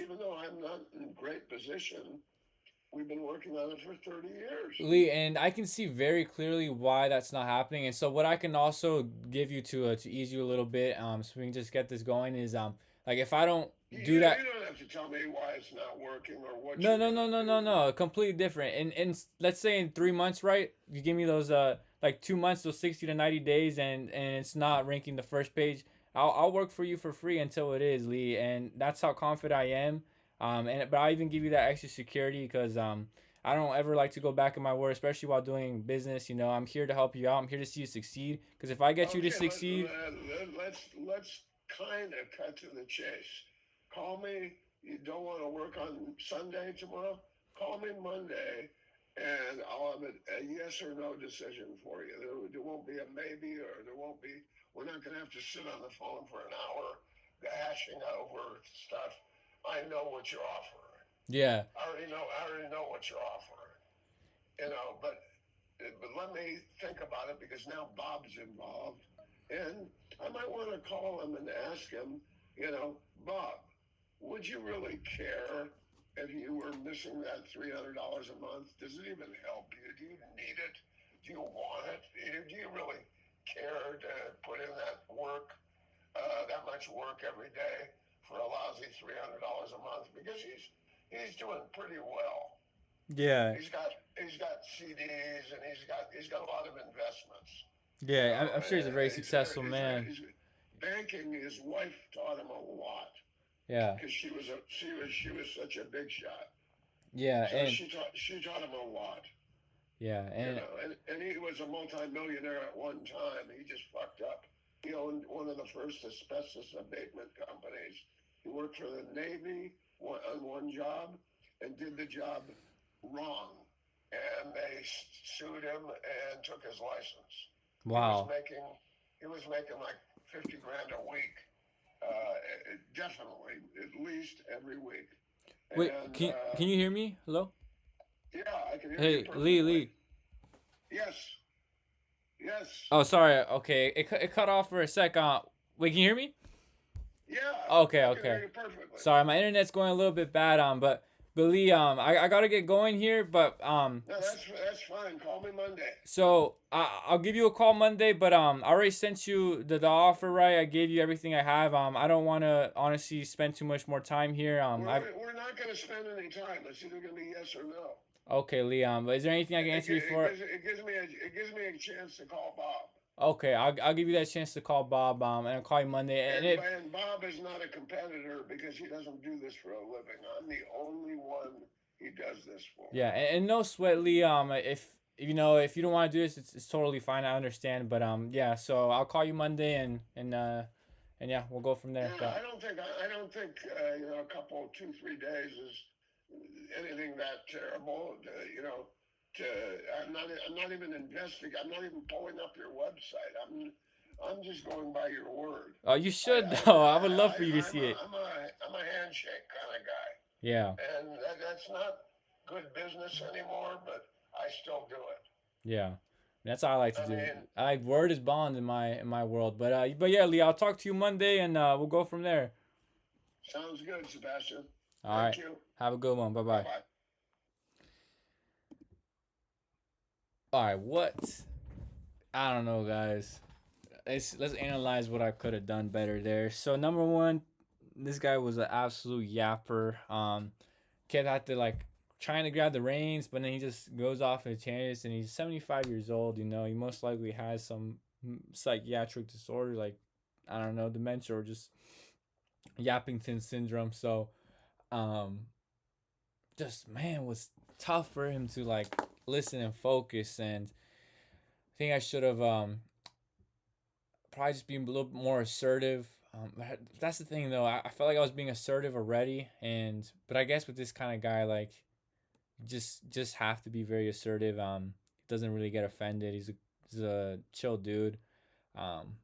Even though I'm not in great position, we've been working on it for 30 years. Lee, and I can see very clearly why that's not happening. And so, what I can also give you to ease you a little bit, so we can just get this going is like if I don't You, do you that. don't have to tell me why it's not working or what No, you're no, going no, to no, no, do. no. Completely different. And let's say in 3 months, right? You give me those like 2 months, those 60 to 90 days, and it's not ranking the first page. I'll work for you for free until it is, Lee, and that's how confident I am. And but I even give you that extra security because I don't ever like to go back in my word, especially while doing business. I'm here to help you out. I'm here to see you succeed. Because if I get you to Okay, succeed, let's kind of cut to the chase. Call me. You don't want to work on Sunday tomorrow? Call me Monday, and I'll have a yes or no decision for you. There won't be a maybe, or there won't be. We're not going to have to sit on the phone for an hour hashing over stuff. I know what you're offering. yeah, I already know what you're offering. But let me think about it because now Bob's involved, and I might want to call him and ask him, Bob, would you really care if you were missing that $300 a month? Does it even help you? Do you need it? Do you want it? Do you really care to put in that much work every day for a lousy $300 a month? Because he's doing pretty well. yeah, He's got CDs and he's got a lot of investments. yeah. I'm sure he's a very successful man. Banking. His wife taught him a lot Yeah, because she was such a big shot. yeah, So and she taught him a lot. yeah, and And he was a multimillionaire at one time. He just fucked up. He owned one of the first asbestos abatement companies. He worked for the Navy on one job and did the job wrong. And they sued him and took his license. He was wow. making he was making like 50 grand a week, definitely at least every week. Wait, And can you hear me? Hello? yeah, I can hear you Hey, Lee, perfectly. Lee. Yes, yes, Oh, sorry. Okay, it cut off for a sec. Wait, can you hear me? yeah, Okay, I can hear okay. you perfectly. Sorry, my internet's going a little bit bad. But Lee, I gotta get going here. But No, that's fine. Call me Monday. so I'll give you a call Monday. But I already sent you the offer, right? I gave you everything I have. I don't want to honestly spend too much more time here. I've We're not going to spend any time. It's either going to be yes or no. Okay, Lee. But is there anything I can It, answer it before? gives it gives me a chance to call Bob. Okay, I'll give you that chance to call Bob. And I'll call you Monday. And if And Bob is not a competitor because he doesn't do this for a living. I'm the only one he does this for. Yeah, and no sweat, Lee. If you don't want to do this, it's totally fine. I understand. But yeah. So I'll call you Monday, and yeah, we'll go from there. Yeah, But I don't think a couple 2 3 days is anything that terrible. To I'm not even investing. I'm not even pulling up your website. I'm just going by your word. you I, should I, though. I would love I, for you to I'm see a, it. I'm a, I'm a handshake kind of guy, Yeah, and that's not good business anymore. But I still do it. yeah. That's how I like to I do it. mean, I like word is bond in my world. But yeah, Lee. I'll talk to you Monday, and we'll go from there. sounds good, Sebastian. All Thank right. you. Have a good one. Bye Bye bye. bye. All right. What? I don't know, guys. Let's analyze what I could have done better there. So number one, this guy was an absolute yapper. Kept had to like trying to grab the reins, but then he just goes off in tangents. And he's 75 years old. He most likely has some psychiatric disorder, like I don't know, dementia or just Yappington syndrome. So um, just man was tough for him to like listen and focus. And I think I should have probably just being a little bit more assertive. That's the thing though. I felt like I was being assertive already, but I guess with this kind of guy, like just have to be very assertive. doesn't really get offended. He's a chill dude. Um,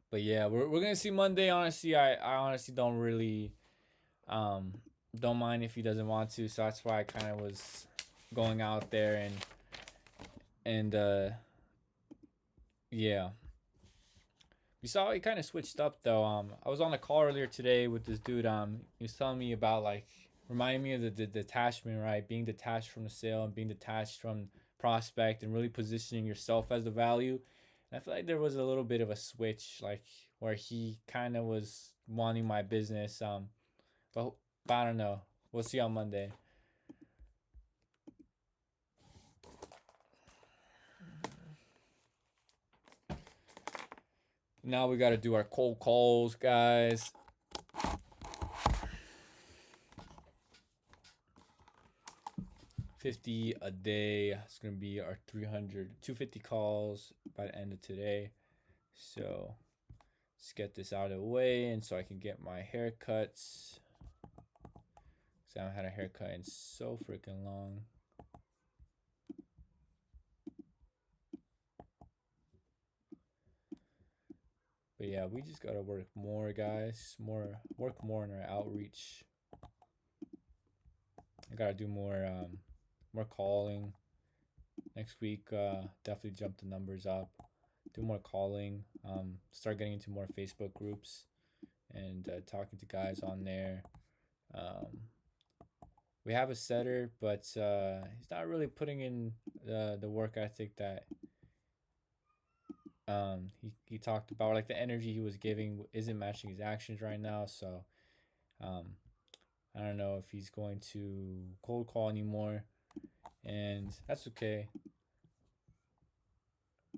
but yeah, we're gonna see Monday. Honestly, I honestly don't really um don't mind if he doesn't want to. So that's why I kind of was going out there and yeah. You saw he kind of switched up though. I was on a call earlier today with this dude. He was telling me about like reminding me of the detachment, right? Being detached from the sale and being detached from prospect and really positioning yourself as the value. And I feel like there was a little bit of a switch, like where he kind of was wanting my business. But I don't know. We'll see on Monday. Now we got to do our cold calls, guys. 50 a day. It's going to be our 250 calls by the end of today. So let's get this out of the way and so I can get my haircuts. Because I haven't had a haircut in so freaking long. But yeah, we just got to work more, guys. Work more in our outreach. I got to do more calling. Next week, definitely jump the numbers up. Do more calling. Start getting into more Facebook groups and talking to guys on there. We have a setter, but he's not really putting in the work ethic that he talked about. Like the energy he was giving isn't matching his actions right now. So I don't know if he's going to cold call anymore, and that's okay.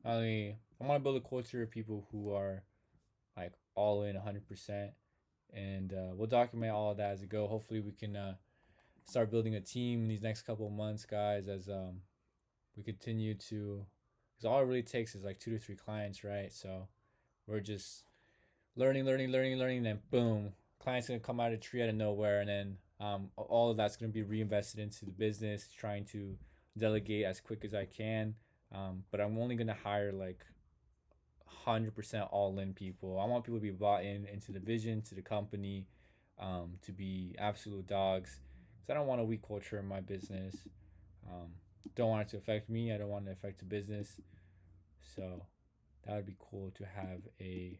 I want to build a culture of people who are like all in 100%, and we'll document all of that as it go. Hopefully, we can start building a team in these next couple of months, guys, as we continue to. Because all it really takes is like 2 to 3 clients, right? So we're just learning, and then boom, clients gonna come out of the tree out of nowhere, and then all of that's gonna be reinvested into the business, trying to delegate as quick as I can. But I'm only gonna hire like 100% all in people. I want people to be bought in into the vision, to the company, to be absolute dogs. Because I don't want a weak culture in my business. Um, don't want it to affect me. I don't want it to affect the business. So that would be cool to have a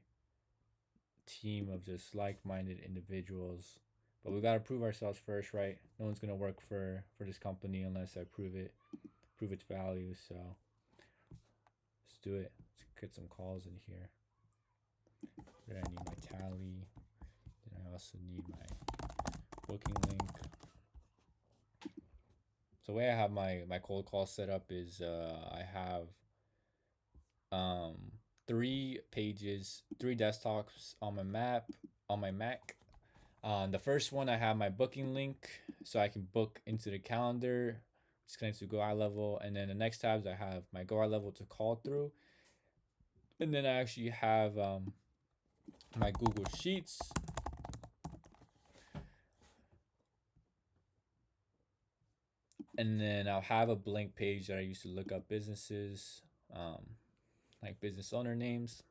team of just like-minded individuals. But we gotta prove ourselves first, right? No one's gonna work for this company unless I prove its value. So let's do it. Let's get some calls in here. Then I need my tally. Then I also need my booking link. So the way I have my cold call set up is I have 3 pages, 3 desktops on my Mac. The first one I have my booking link, so I can book into the calendar. It's connected to Go Eye Level, and then the next tabs I have my Go Eye Level to call through, and then I actually have my Google Sheets. And then I'll have a blank page that I used to look up businesses, like business owner names.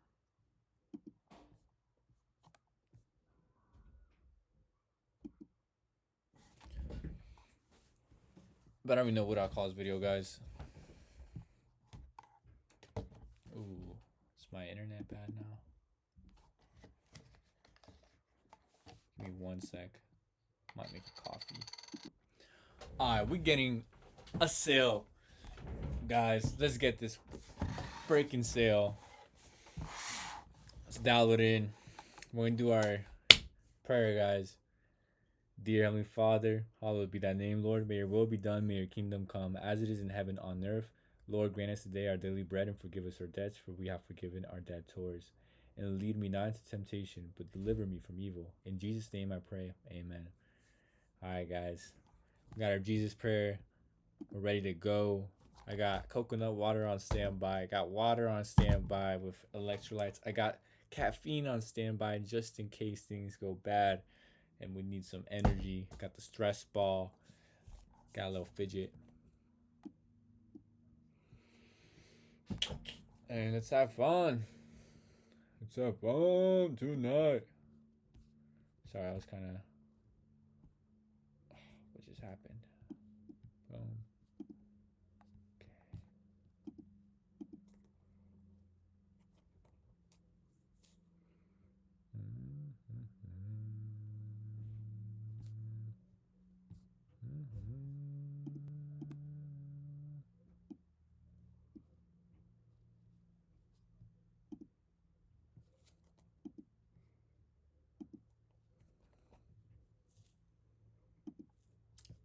But I don't even know what I'll call this video, guys. Ooh, is my internet bad now? Give me 1 sec. Might make a coffee. Alright, we're getting a sale. Guys, let's get this freaking sale. Let's dial it in. We're gonna do our prayer, guys. Dear Heavenly Father, hallowed be thy name, Lord. May your will be done, may your kingdom come, as it is in heaven on earth. Lord, grant us today our daily bread, and forgive us our debts, for we have forgiven our debtors. And lead me not into temptation, but deliver me from evil. In Jesus' name I pray, amen. Alright, guys. We got our Jesus prayer. We're ready to go. I got coconut water on standby. I got water on standby with electrolytes. I got caffeine on standby just in case things go bad and we need some energy. Got the stress ball. Got a little fidget. And let's have fun. Let's have fun tonight. Sorry, I was kind of. What just happened? Boom.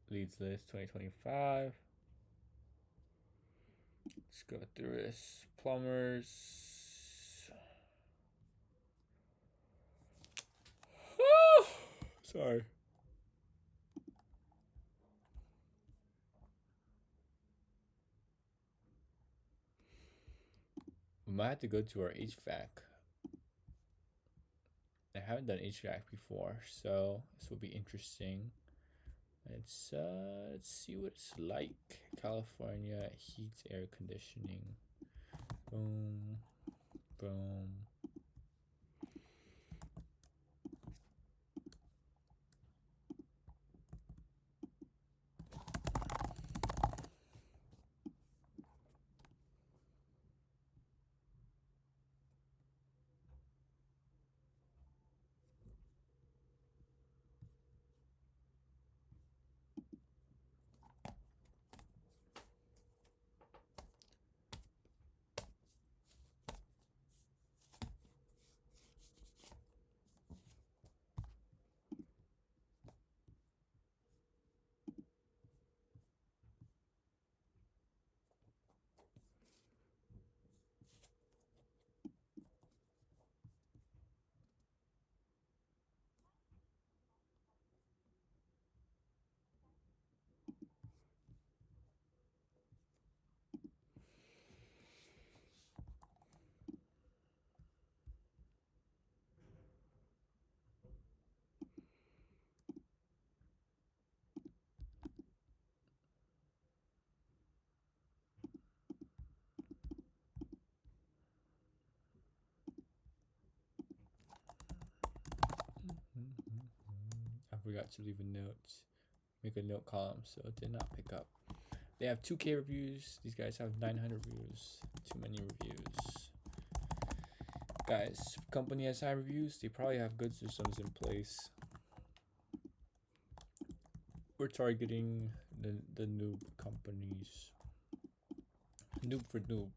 Leads list 2025. Let's go through this. Plumbers. Sorry. We might have to go to our HVAC. I haven't done HVAC before, so this will be interesting. Let's see what it's like. California heat air conditioning. Boom, boom. I forgot to leave a note. Make a note column, so it did not pick up. They have 2K reviews. These guys have 900 reviews. Too many reviews. Guys, company has high reviews. They probably have good systems in place. We're targeting the noob companies. Noob for noob.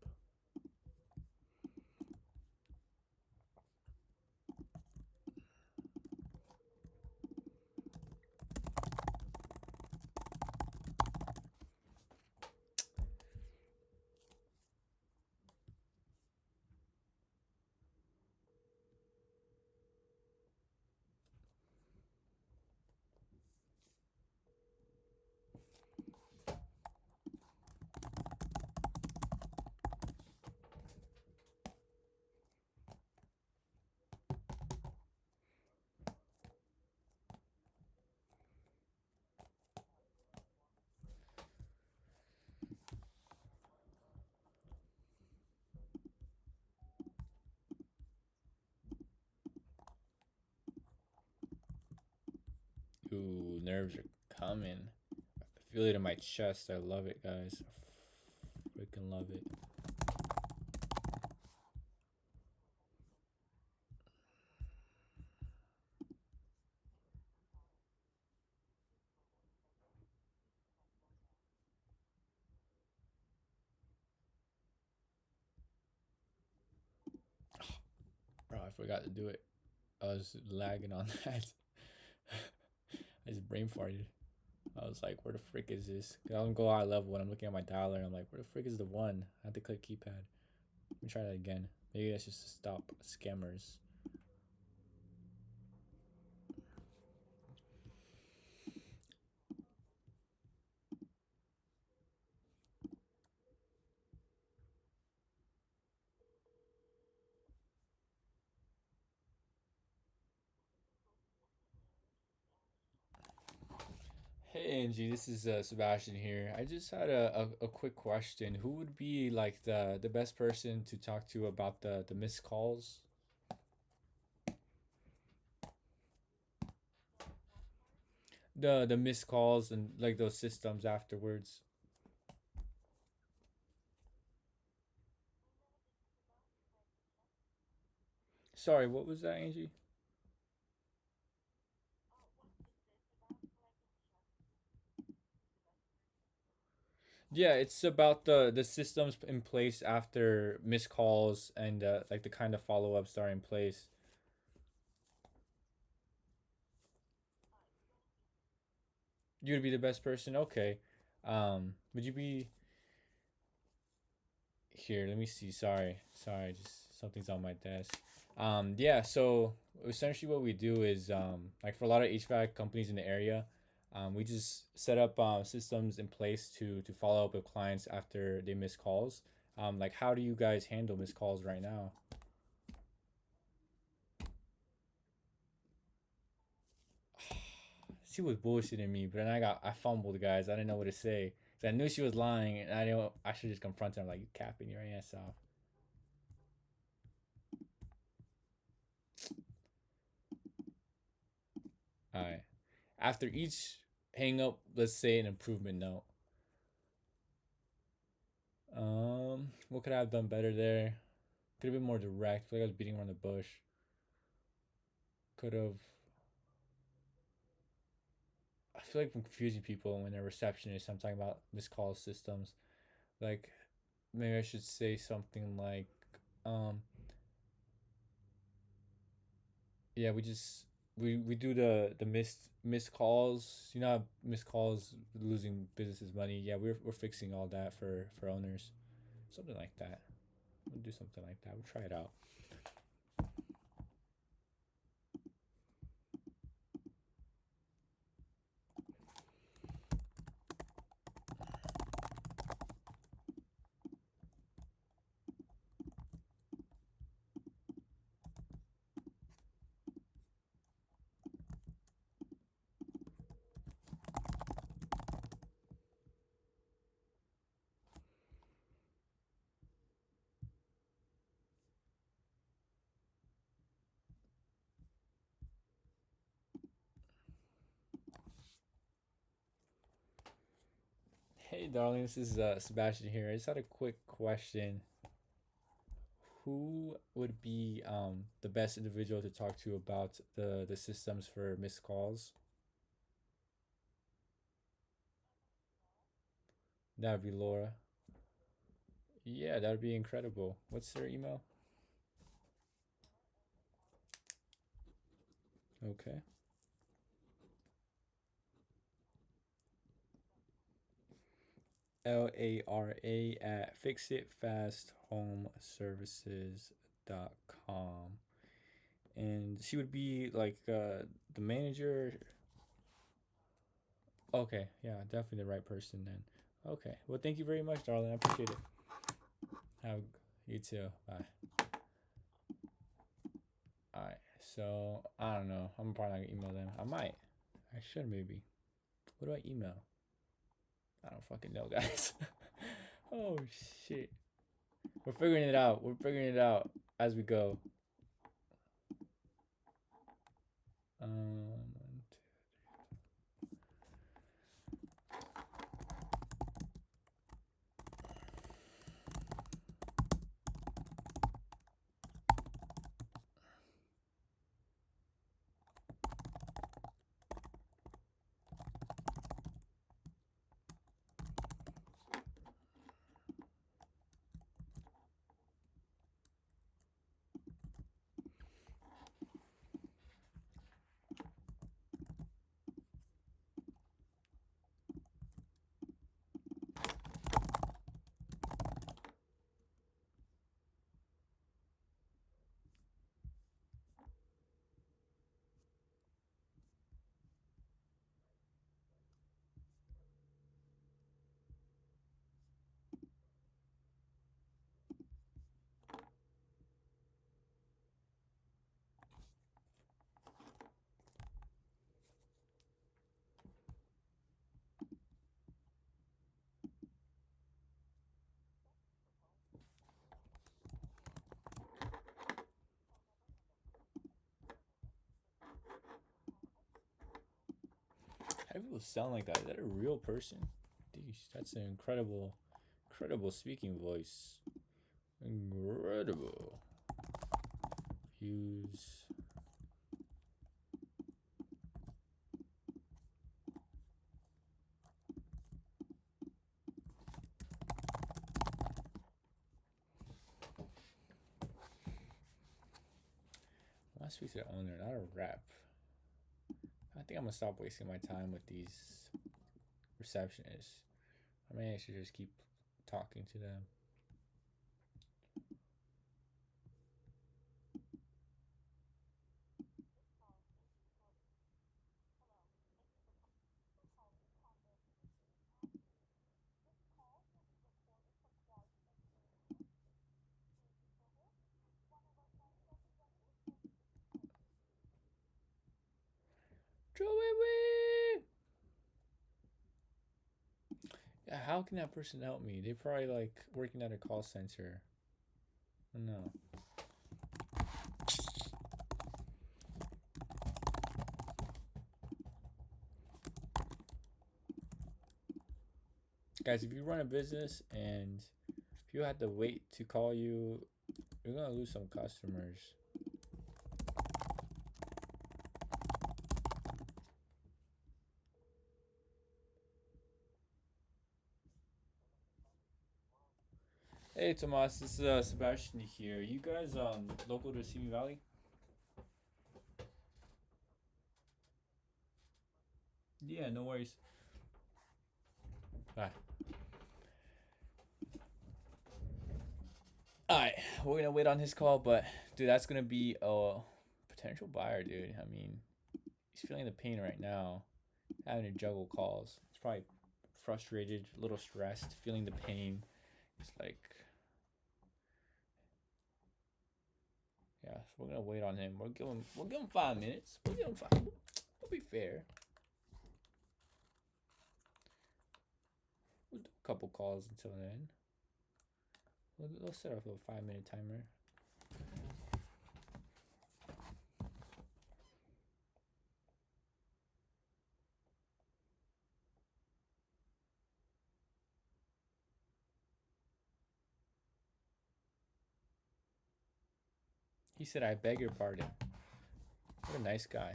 Ooh, nerves are coming. I feel it in my chest. I love it, guys. I freaking love it. Bro, I forgot to do it. I was lagging on that. I just brain farted. I was like, where the frick is this? Cause I don't go high level when I'm looking at my dialer. And I'm like, where the frick is the one? I have to click keypad. Let me try that again. Maybe that's just to stop scammers. Hey Angie, this is Sebastian here. I just had a quick question. Who would be like the best person to talk to about the missed calls? The missed calls and like those systems afterwards. Sorry, what was that, Angie? Yeah, it's about the systems in place after missed calls and like the kind of follow ups that are in place. You would be the best person. Okay. Would you be here? Let me see. Sorry. Just something's on my desk. Yeah. So essentially, what we do is like for a lot of HVAC companies in the area, we just set up systems in place to follow up with clients after they miss calls. Like how do you guys handle missed calls right now? She was bullshitting me, but then I fumbled, guys. I didn't know what to say. So I knew she was lying, and I didn't. I should just confront her. I'm like, you capping your ass off. All right. After each hang up, let's say an improvement note. What could I have done better there? Could have been more direct. I feel like I was beating around the bush. Could have. I feel like I'm confusing people when they're receptionists. I'm talking about missed call systems. Like maybe I should say something like, um, yeah, we do the missed calls. You know, how missed calls losing businesses money. Yeah, we're fixing all that for owners. Something like that. We'll do something like that. We'll try it out. Hey, darling, this is Sebastian here. I just had a quick question. Who would be the best individual to talk to about the systems for missed calls? That would be Laura. Yeah, that would be incredible. What's their email? Okay. LARA at fixitfasthomeservices.com. And she would be like the manager. Okay, yeah, definitely the right person then. Okay, well, thank you very much, darling. I appreciate it. Have you too. Bye. All right. So I don't know. I'm probably not gonna email them. I might. I should maybe. What do I email? I don't fucking know, guys. Oh shit. We're figuring it out. We're figuring it out as we go. Um, people sound like that? Is that a real person? Jeez, that's an incredible speaking voice. Incredible. Use. I want to speak to the owner, not a rep. I think I'm gonna stop wasting my time with these receptionists. I mean, I should just keep talking to them. Joey! Yeah, how can that person help me? They probably like working at a call center. No. Guys, if you run a business and if you had to wait to call you, you're gonna lose some customers. Hey Tomas, this is Sebastian here. You guys local to Simi Valley? Yeah, no worries. Alright. Alright, we're gonna wait on his call, but dude, that's gonna be a potential buyer, dude. I mean, he's feeling the pain right now, having to juggle calls. He's probably frustrated, a little stressed, feeling the pain. It's like, yeah, so we're gonna wait on him. We'll give him 5 minutes. We'll give him 5. We'll be fair. We'll do a couple calls until then. We'll set up a 5-minute timer. He said, I beg your pardon. What a nice guy.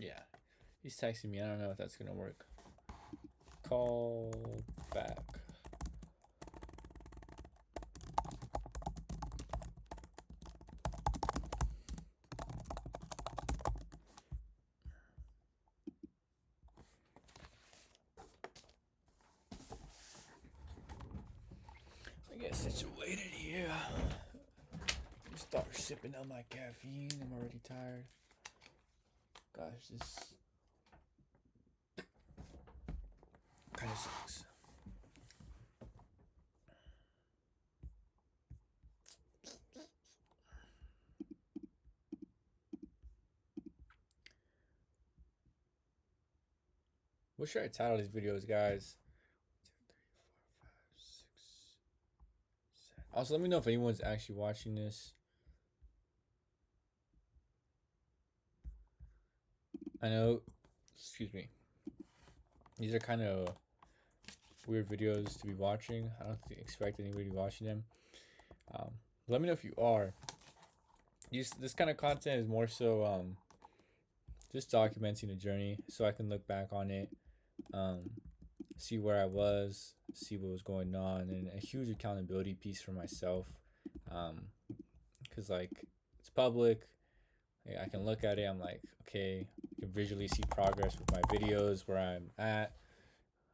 Yeah. He's texting me. I don't know if that's going to work. Call back. I get situated here. Start sipping on my caffeine. I'm already tired. Gosh, this kind of sucks. What should I title these videos, guys? Also, let me know if anyone's actually watching this. I know, excuse me. These are kind of weird videos to be watching. I don't expect anybody watching them. Let me know if you are. This kind of content is more so just documenting the journey so I can look back on it, see where I was, see what was going on, and a huge accountability piece for myself. Because like it's public. I can look at it. I'm like, okay, I can visually see progress with my videos, where I'm at,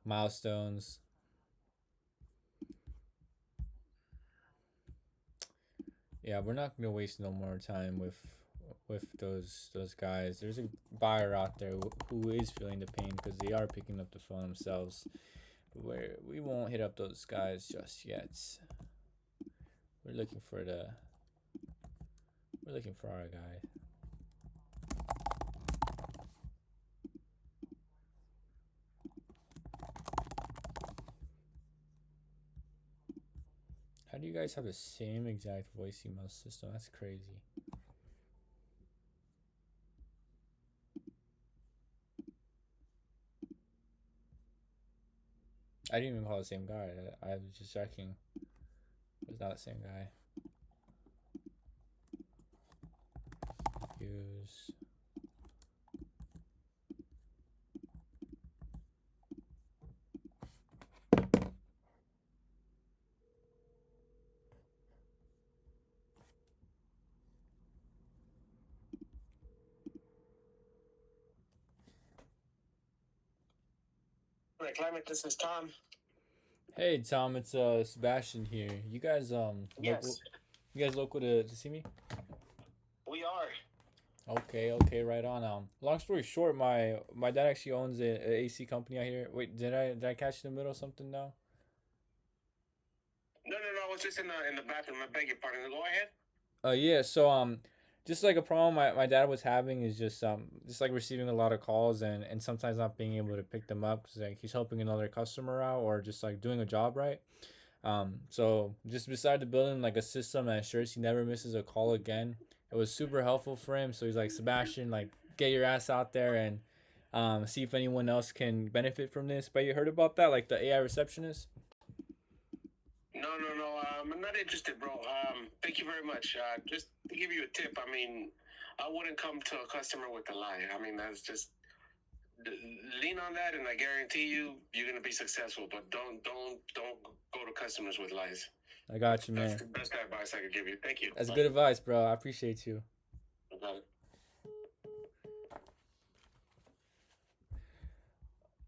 milestones. Yeah, we're not gonna waste no more time with those guys. There's a buyer out there who is feeling the pain because they are picking up the phone themselves. We won't hit up those guys just yet. We're looking for the We're looking for our guy. How do you guys have the same exact voice email system? That's crazy. I didn't even call the same guy. I was just checking. It's not the same guy. Use. Right, Climate, this is Tom. Hey Tom, it's Sebastian here. You guys local? Yes, You guys local to see me? we are. Okay, right on. Long story short, my dad actually owns a AC company out here. Wait, did I catch you in the middle of something now? No, I was just in the bathroom. I beg your pardon. Go ahead. Yeah. So just like a problem my dad was having is just like receiving a lot of calls and sometimes not being able to pick them up because like he's helping another customer out or just like doing a job right. So just beside the building like a system that ensures he never misses a call again. It was super helpful for him. So he's like, Sebastian, like get your ass out there and see if anyone else can benefit from this. But you heard about that, like the AI receptionist? No. I'm not interested, bro. Thank you very much. Just to give you a tip, I mean, I wouldn't come to a customer with a lie. I mean, that's just lean on that, and I guarantee you're gonna be successful. But don't go to customers with lies. I got you, That's man. the best advice I could give you. Thank you. That's Bye. good advice, bro. I appreciate you. I got it.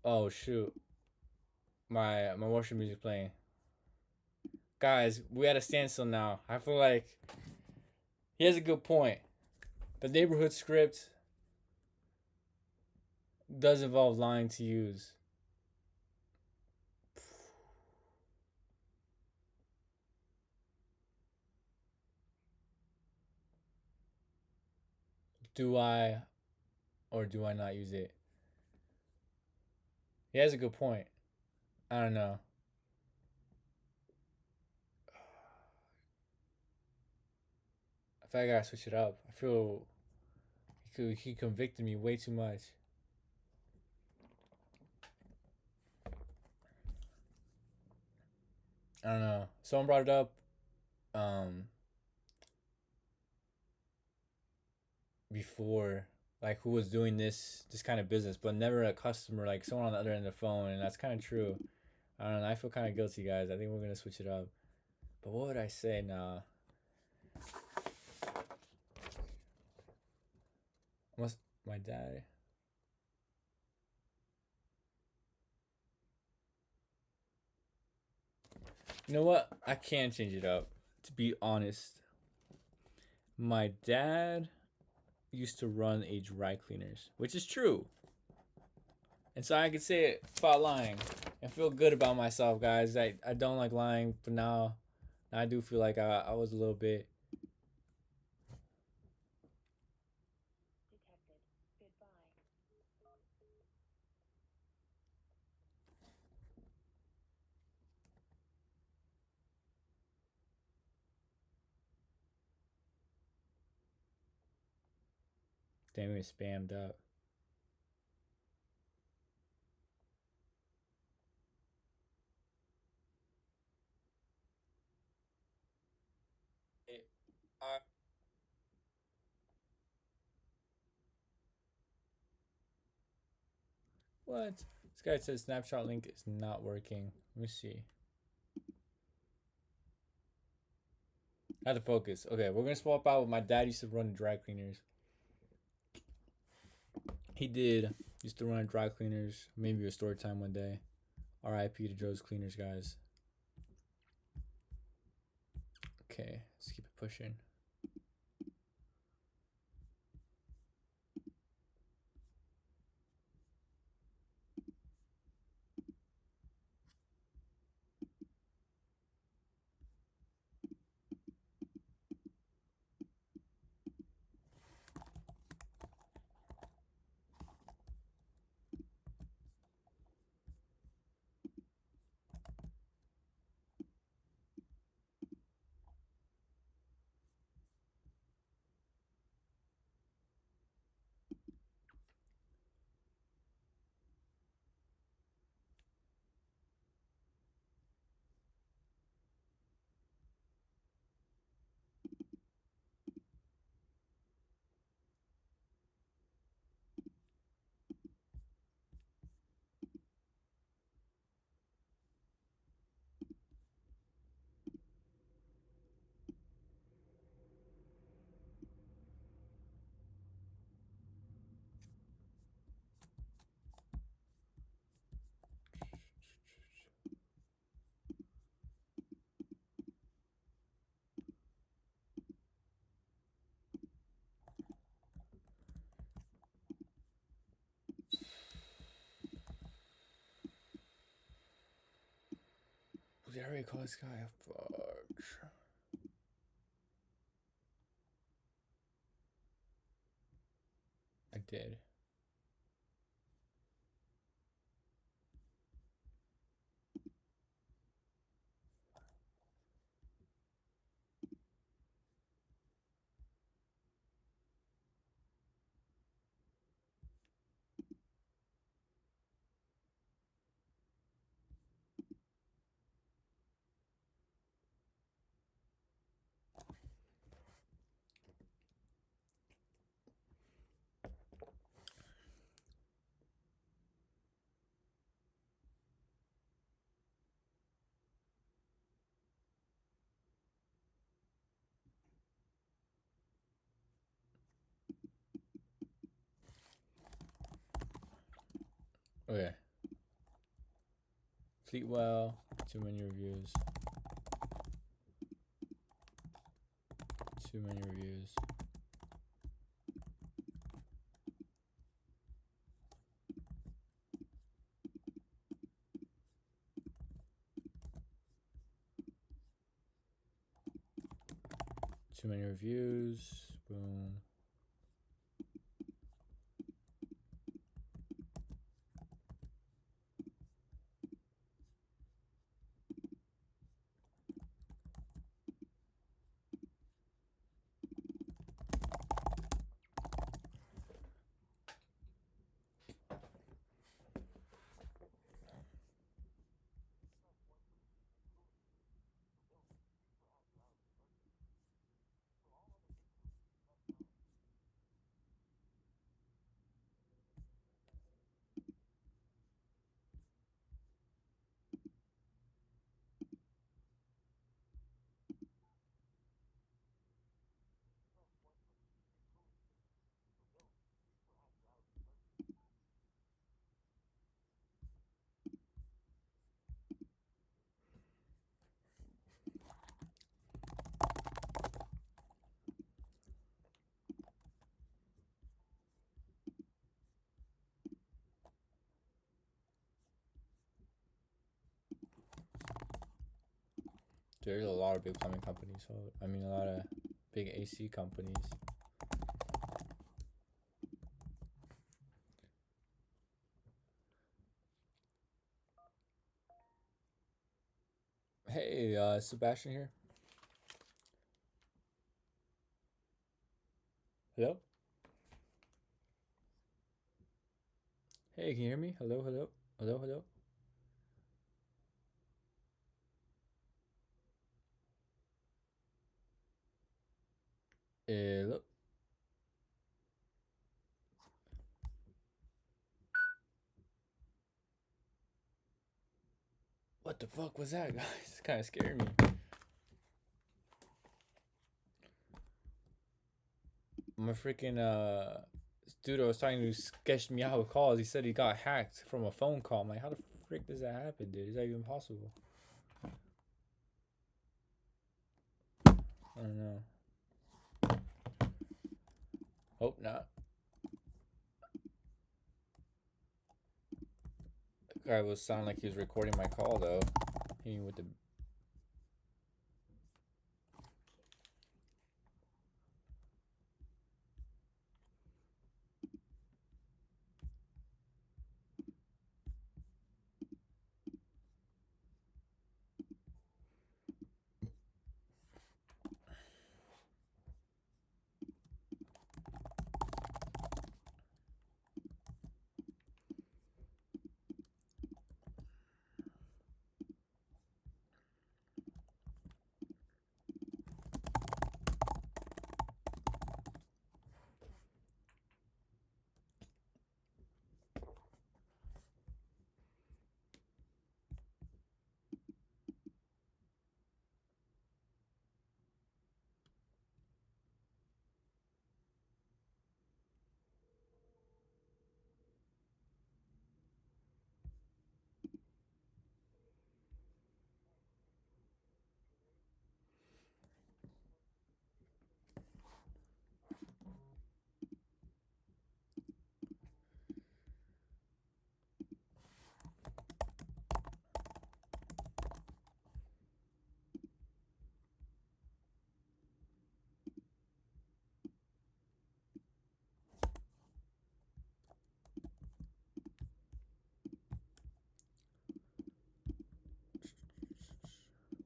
Oh shoot, my worship music playing. Guys, we at a standstill now. I feel like he has a good point. The neighborhood script does involve lying to use. Do I or do I not use it? He has a good point. I don't know. I feel like I gotta switch it up. I feel he convicted me way too much. I don't know. Someone brought it up um before, like who was doing this kind of business, but never a customer, like someone on the other end of the phone, and that's kind of true. I don't know. I feel kind of guilty, guys. I think we're gonna switch it up. But what would I say now? Must my dad? You know what? I can change it up. To be honest, my dad used to run a dry cleaners, which is true. And so I could say it without lying and feel good about myself, guys. I don't like lying, but now I do feel like I was a little bit. Damn, it spammed up. It, I, what? This guy says snapshot link is not working. Let me see. I have to focus. Okay, we're gonna swap out. What my dad used to run dry cleaners. He did used to run dry cleaners. Maybe a story time one day. R.I.P. to Joe's Cleaners, guys. Okay, let's keep it pushing. did I already call this guy? Fuck. I did. Okay. Fleetwell. Too many reviews. Too many reviews. Too many reviews. Boom. There's a lot of big plumbing companies. So I mean, a lot of big AC companies. Hey, Sebastian here. Hello? Hey, can you hear me? Hello, hello, hello, hello. Hello. What the fuck was that, guys? This kind of scared me. My freaking dude I was talking to sketched me out with calls. He said he got hacked from a phone call. I'm like, how the frick does that happen, dude? Is that even possible? I don't know. Hope not. That guy was sounding like he was recording my call though. He with the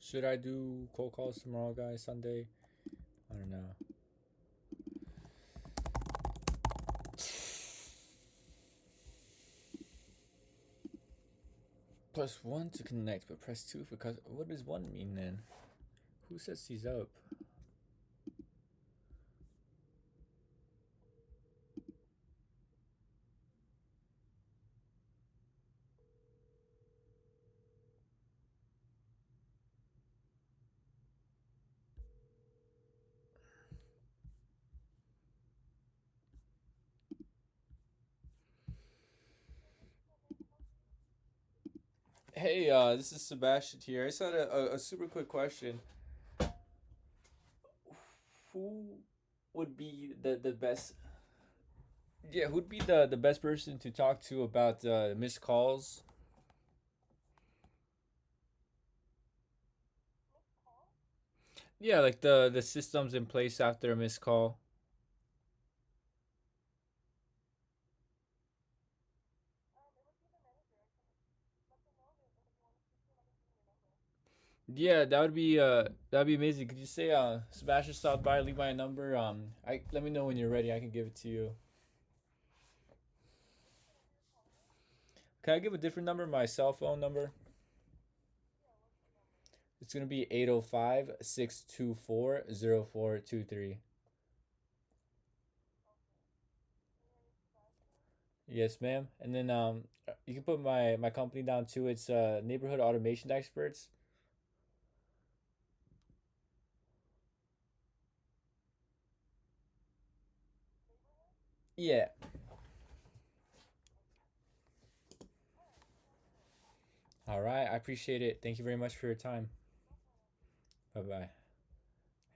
Should I do cold calls tomorrow, guys? Sunday? I don't know. Plus one to connect, but press two for what does one mean then? Who sets these up? Hey, this is Sebastian here. I just had a super quick question. Who would be the best? Yeah, who'd be the best person to talk to about missed calls? Yeah, like the systems in place after a missed call. Yeah, that would be amazing. Could you say Sebastian stopped by, leave my number. I let me know when you're ready. I can give it to you. Can I give a different number? My cell phone number. It's gonna be 805-624-0423. Yes, ma'am. And then you can put my company down too. It's neighborhood automation experts. Yeah. All right. I appreciate it. Thank you very much for your time. Bye bye.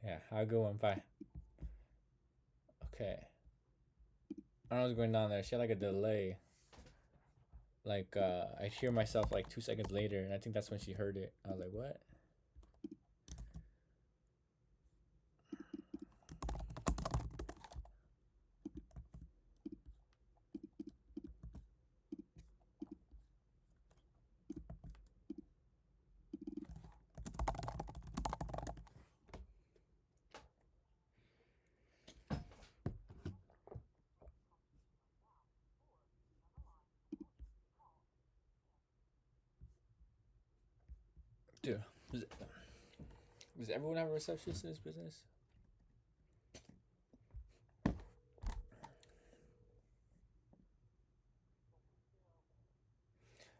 Yeah. Have a good one. Bye. Okay. I don't know what's going on there. She had like a delay. Like I hear myself like 2 seconds later, and I think that's when she heard it. I was like, what? Dude, does everyone have a receptionist in this business?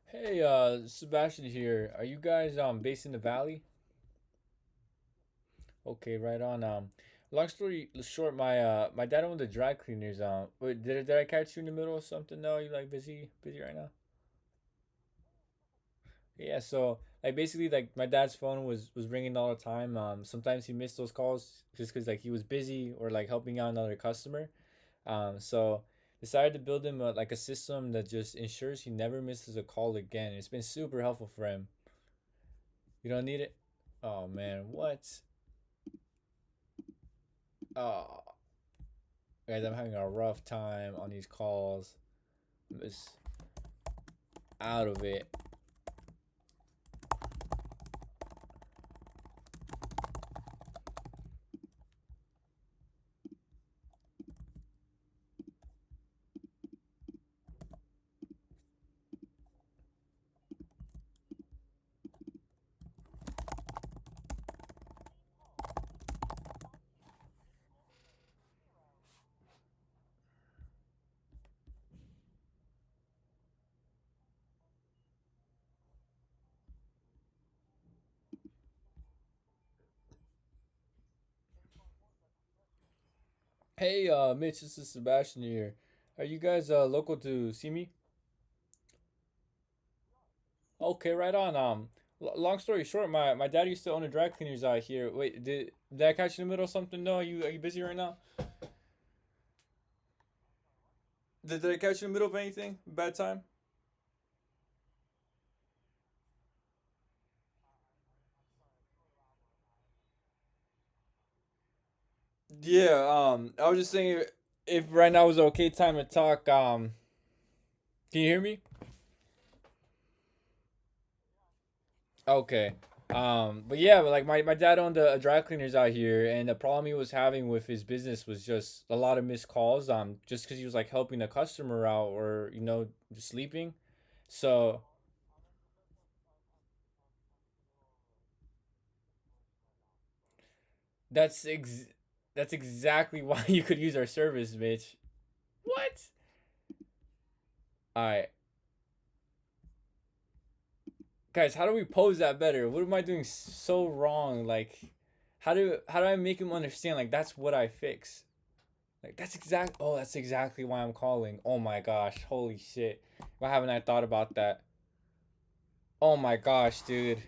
Hey, Sebastian here. Are you guys based in the valley? Okay, right on. Long story short, my dad owned the dry cleaners. Wait, did I catch you in the middle of something? No, you like busy right now? Yeah, so like basically like my dad's phone was ringing all the time. Sometimes he missed those calls just because like he was busy or like helping out another customer. So decided to build him like a system that just ensures he never misses a call again. It's been super helpful for him. You don't need it? Oh man, what? Oh, guys, I'm having a rough time on these calls. I'm just out of it. Hey, Mitch, this is Sebastian here. Are you guys local to see me? Okay, right on. Long story short, my dad used to own a dry cleaners out here. Wait, did I catch you in the middle of something? No, are you busy right now? Did I catch you in the middle of anything? Bad time? Yeah. I was just saying if right now was an okay time to talk. Can you hear me? Okay. But yeah, but like my dad owned a dry cleaners out here, and the problem he was having with his business was just a lot of missed calls. Just because he was like helping a customer out or just sleeping. So that's ex- that's exactly why you could use our service, bitch. What? All right, guys, how do we pose that better? What am I doing so wrong? Like, how do I make him understand? Like that's what I fix. Like that's exactly why I'm calling. Oh my gosh, holy shit. Why haven't I thought about that? Oh my gosh, dude.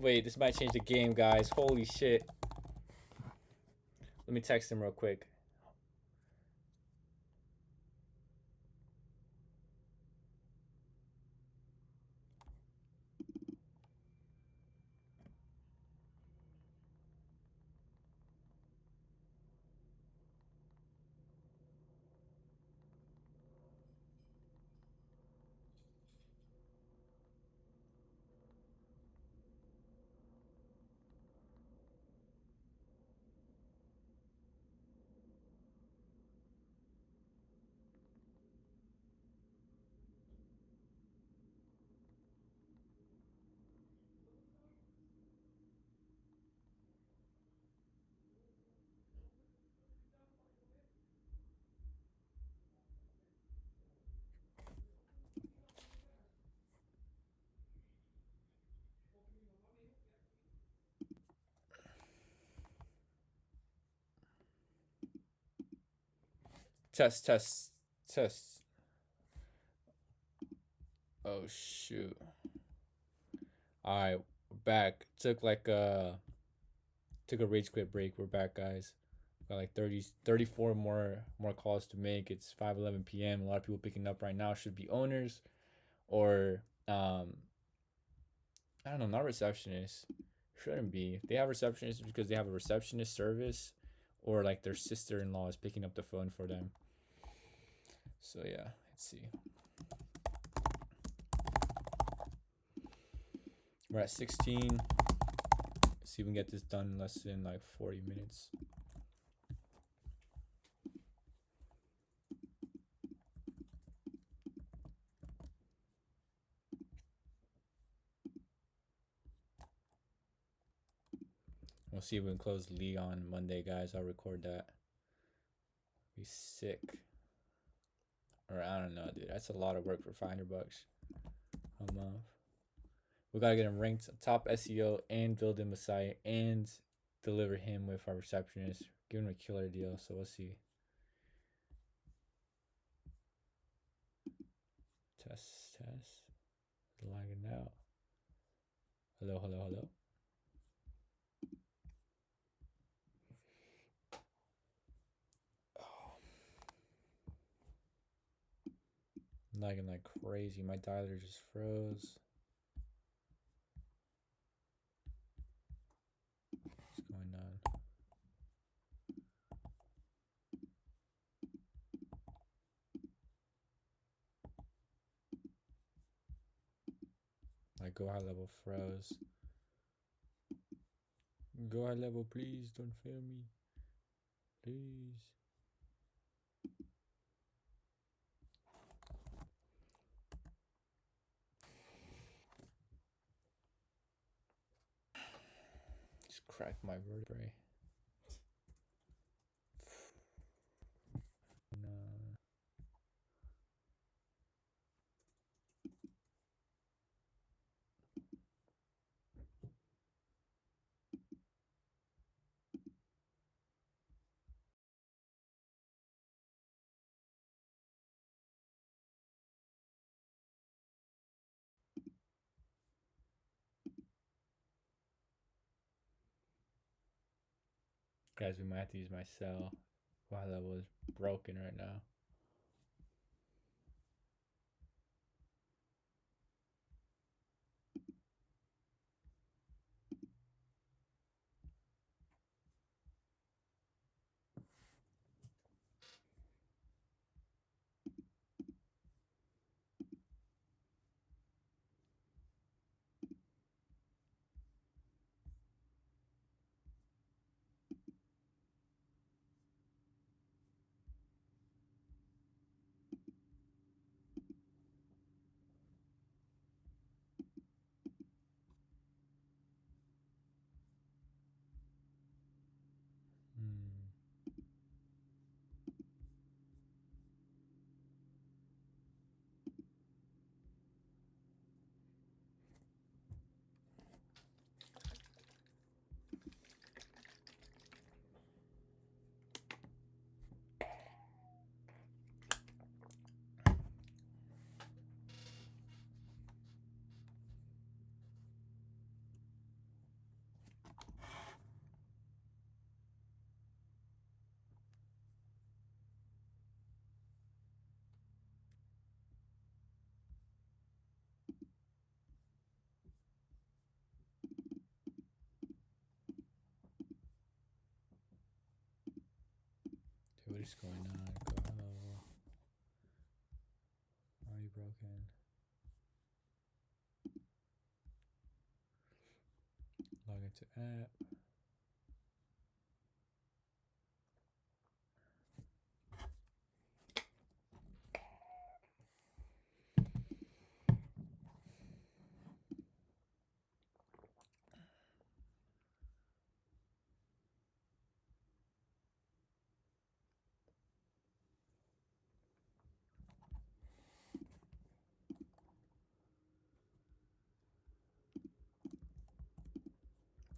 Wait, this might change the game, guys. Holy shit. Let me text him real quick. Test, test, test. Oh shoot. Alright, we're back. Took a rage quit break. We're back, guys. Got like 34 more calls to make. It's 5:11 p.m. A lot of people picking up right now should be owners or I don't know, not receptionists. Shouldn't be. If they have receptionists because they have a receptionist service or like their sister-in-law is picking up the phone for them. So yeah, let's see. We're at 16. Let's see if we can get this done in less than like 40 minutes. We'll see if we can close the league on Monday, guys. I'll record that. Be sick. Or I don't know, dude. That's a lot of work for $500 a month. We gotta get him ranked top SEO and build him a site and deliver him with our receptionist. Give him a killer deal. So we'll see. Test, test. Lagging out. Hello, hello, hello. Lagging like crazy. My dialer just froze. What's going on? My go high level froze. Go high level, please don't fail me. Please. Just cracked my vertebrae. No. Guys, we might have to use my cell. Go high level is broken right now. What's going on? Go hello. Already broken. Log into app.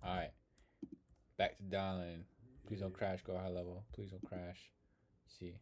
Alright. Back to dialing. Please don't crash. Go high level. Please don't crash. See.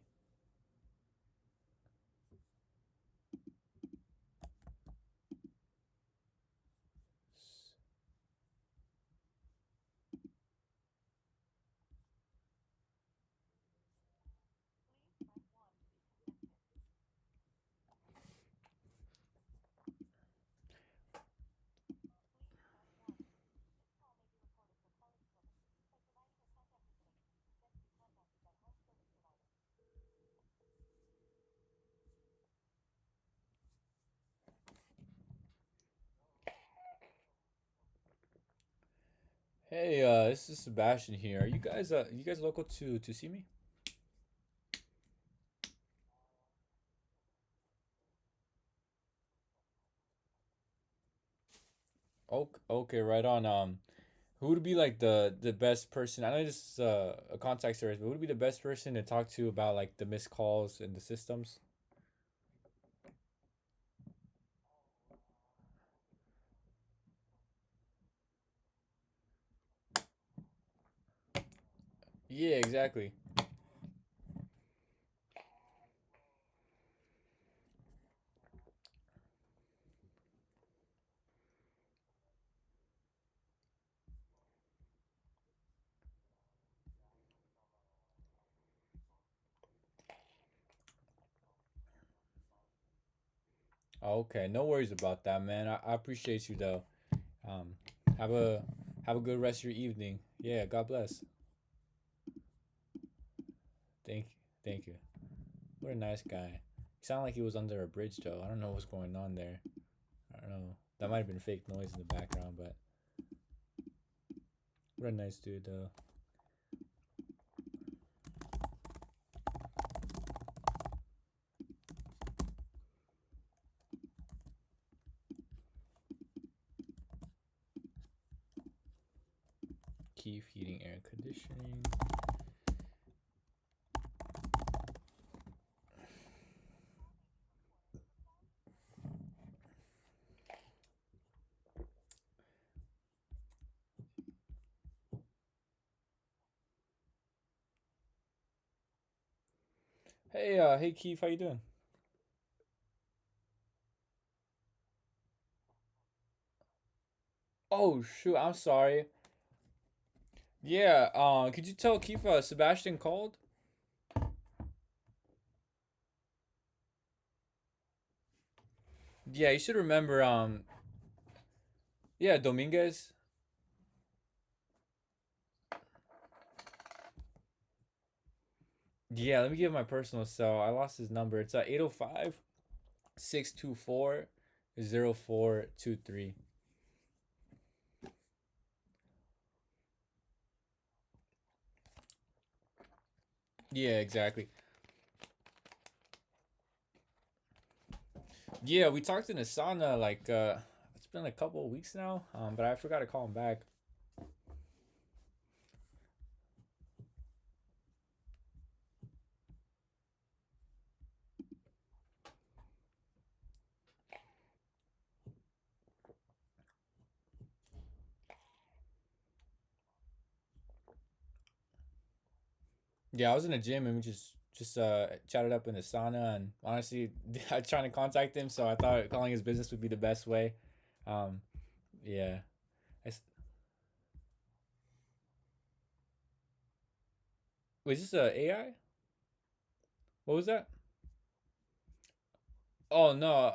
Hey, this is Sebastian here. Are you guys local to see me? Okay, okay, right on. Who would be like the best person? I know this is a contact service, but who would be the best person to talk to about like the missed calls and the systems? Yeah, exactly. Okay, no worries about that, man. I appreciate you though. Um, have a have a good rest of your evening. Yeah, God bless. Thank thank you. What a nice guy. He sounded like he was under a bridge though. I don't know what's going on there. I don't know. That might have been fake noise in the background, but what a nice dude though. Keep heating, air conditioning. Hey, hey Keith, how you doing? Oh shoot, I'm sorry. Yeah, could you tell Keith Sebastian called? Yeah, you should remember. Yeah, Dominguez. Yeah, let me give my personal cell. I lost his number. It's 805 624 0423. Yeah, exactly. Yeah, we talked in the sauna like it's been a couple of weeks now. But I forgot to call him back. Yeah, I was in the gym and we just chatted up in the sauna and honestly I was trying to contact him, so I thought calling his business would be the best way. Um, yeah. Was this a AI? What was that? Oh no,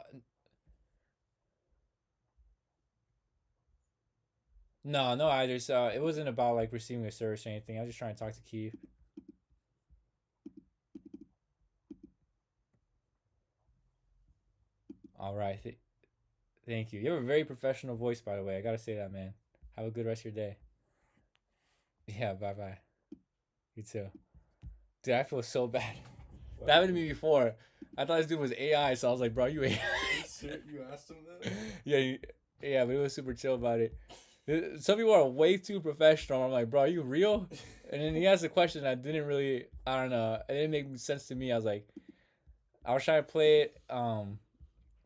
no, no. I just it wasn't about like receiving a service or anything. I was just trying to talk to Keith. All right. Thank you. You have a very professional voice, by the way. I gotta say that, man. Have a good rest of your day. Yeah. Bye bye. You too. Dude, I feel so bad. That happened to me before. I thought this dude was AI, so I was like, bro, you AI. You asked him that? Yeah, yeah, but he was super chill about it. Some people are way too professional. I'm like, bro, are you real? And then he asked a question that didn't really, I don't know, it didn't make sense to me. I was like, I was trying to play it.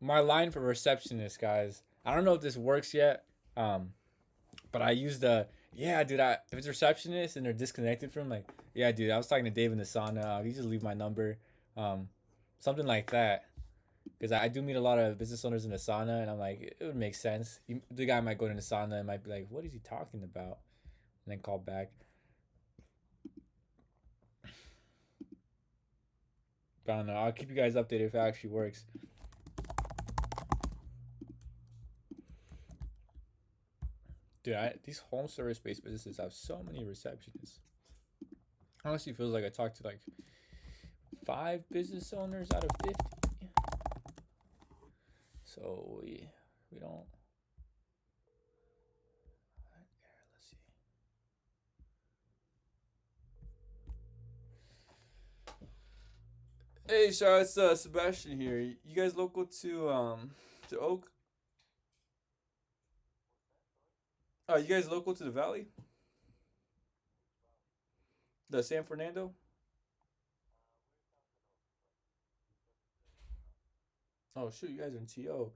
My line for receptionist, guys. I don't know if this works yet. But I used the yeah, dude. If it's receptionist and they're disconnected from like yeah, dude. I was talking to Dave in the sauna. You just leave my number, um, something like that. Because I do meet a lot of business owners in the sauna, and I'm like, it would make sense. The guy might go to the sauna and might be like, "What is he talking about?" And then call back. But I don't know. I'll keep you guys updated if it actually works. Dude, these home service based businesses have so many receptionists. Honestly, feels like I talked to like 5 business owners out of 50. So we don't. Let's see. Hey, Shaw, it's Sebastian here. You guys local to Oak? Oh, you guys local to the Valley? The San Fernando? Oh shoot, you guys are in TO.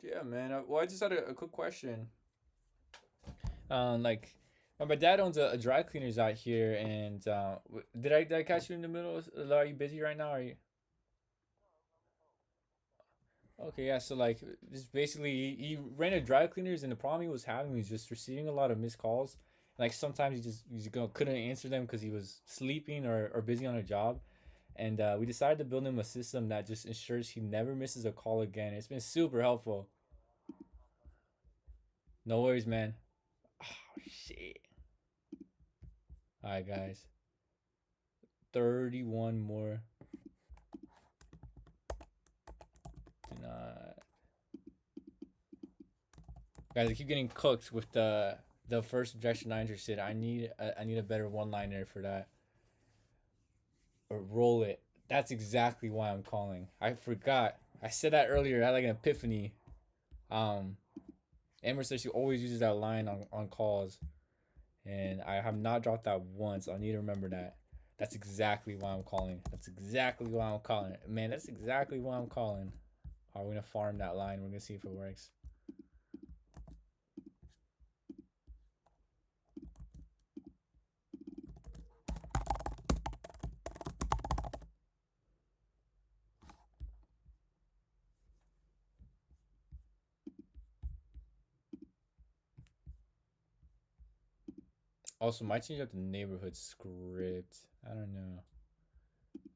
Yeah, man. Well, I just had a quick question. Like, my dad owns a dry cleaners out here, and did I catch you in the middle? Are you busy right now? Are you? Okay, yeah. So like, just basically, he ran a dry cleaners, and the problem he was having was just receiving a lot of missed calls. Like sometimes couldn't answer them because he was sleeping or busy on a job. And we decided to build him a system that just ensures he never misses a call again. It's been super helpful. No worries, man. Oh shit. All right, guys. 31 more. Do not. Guys, I keep getting cooked with the first objection not interested. I need a better one liner for that. Or roll it. That's exactly why I'm calling. I forgot. I said that earlier. I had like an epiphany. Um, Amber says she always uses that line on calls, and I have not dropped that once. I need to remember that. That's exactly why I'm calling. That's exactly why I'm calling. Man, that's exactly why I'm calling. Are we gonna farm that line? We're gonna see if it works. Also, might change up the neighborhood script. I don't know.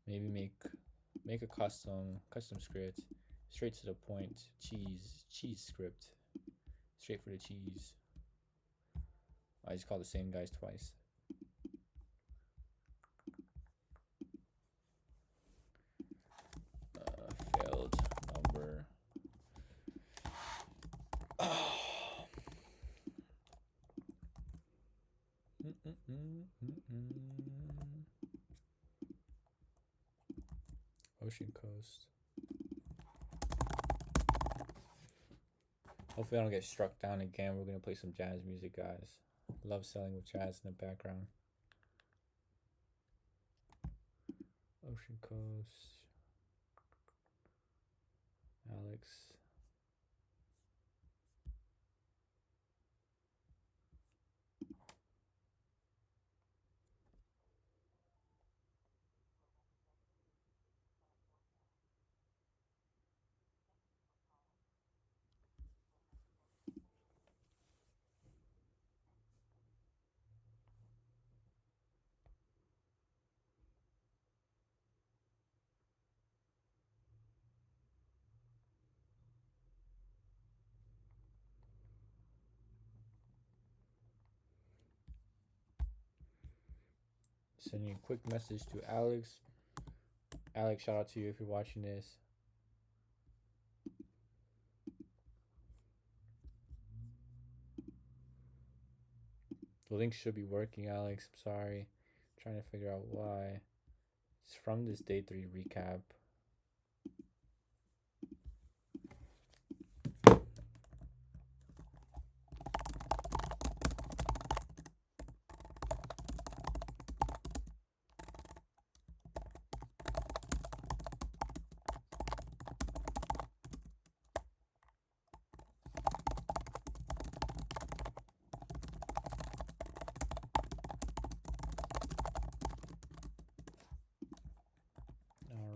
Maybe make a custom script. Straight to the point. Cheese script. Straight for the cheese. I just called the same guys twice. Failed number. Ocean Coast. Hopefully I don't get struck down again. We're gonna play some jazz music, guys. Love selling with jazz in the background. Ocean Coast. Alex. Sending a quick message to Alex. Alex, shout out to you if you're watching this. The link should be working, Alex. I'm sorry. I'm trying to figure out why. It's from this day 3 recap.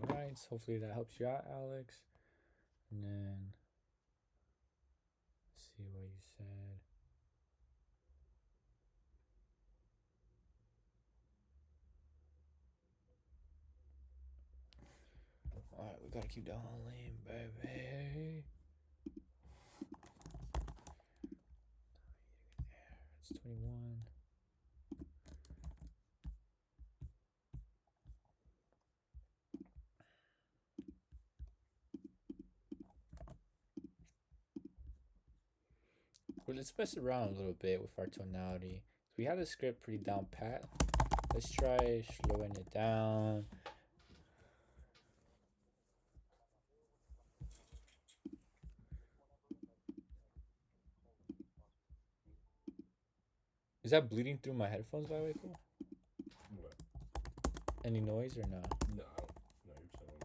Alright, so hopefully that helps you out, Alex. And then see what you said. Alright, we gotta keep that whole lane, baby. It's 21. Well, let's mess around a little bit with our tonality. We have the script pretty down pat. Let's try slowing it down. Is that bleeding through my headphones, by the way, Cool? What? Any noise or not? No, I don't. No, you're chilling,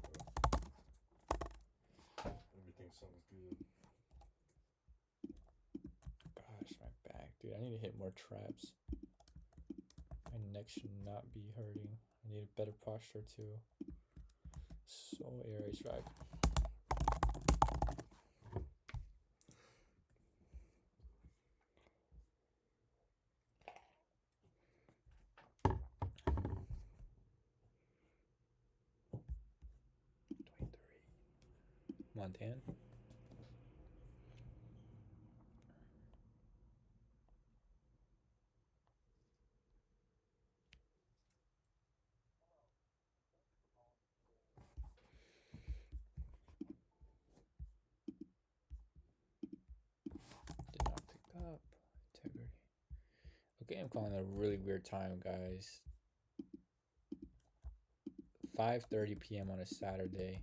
bro. Everything sounds good. Gosh, my back, dude. I need to hit more traps. My neck should not be hurting. I need a better posture too. So air track. Montana. Did not pick up. Integrity. Okay, I'm calling it a really weird time, guys. 5:30 p.m. on a Saturday.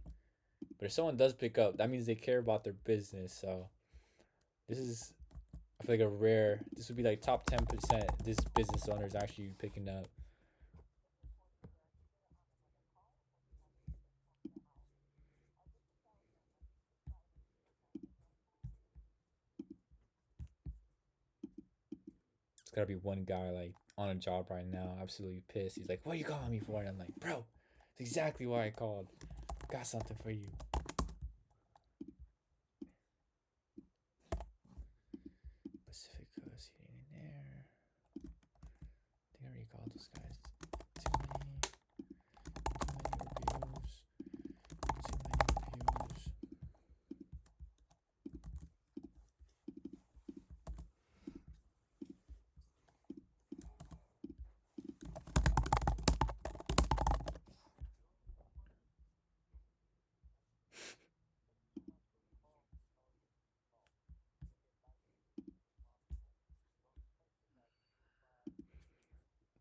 But if someone does pick up, that means they care about their business. So this is, I feel like, a rare. This would be like top 10%. This business owner is actually picking up. It's gotta be one guy like on a job right now, absolutely pissed. He's like, "What are you calling me for?" And I'm like, "Bro, it's exactly why I called. Got something for you." Pacific Coast Heating and Air. I think I already called those guys. Too many reviews. Too many reviews.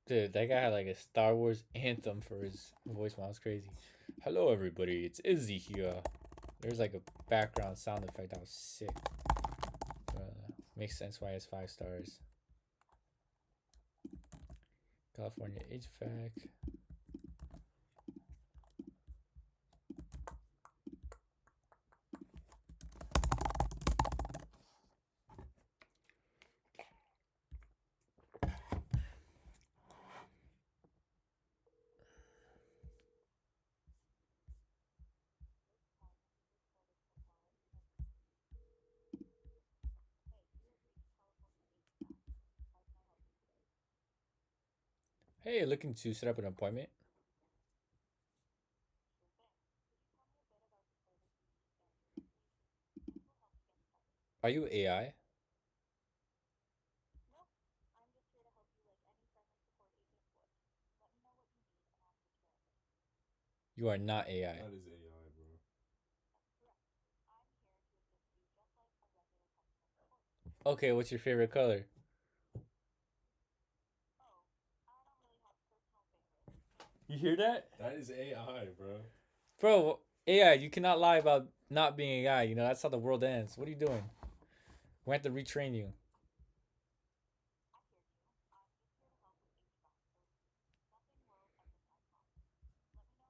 Dude, that guy had like a Star Wars anthem for his voice. Wow, it's crazy. Hello, everybody. It's Izzy here. There's like a background sound effect that was sick. Makes sense why it's 5 stars. California HVAC. Hey, looking to set up an appointment. Are you AI? You are not AI. That is AI, bro. Okay, what's your favorite color? You hear that? That is AI, bro. Bro, AI, you cannot lie about not being AI. You know, that's how the world ends. What are you doing? We have to retrain you.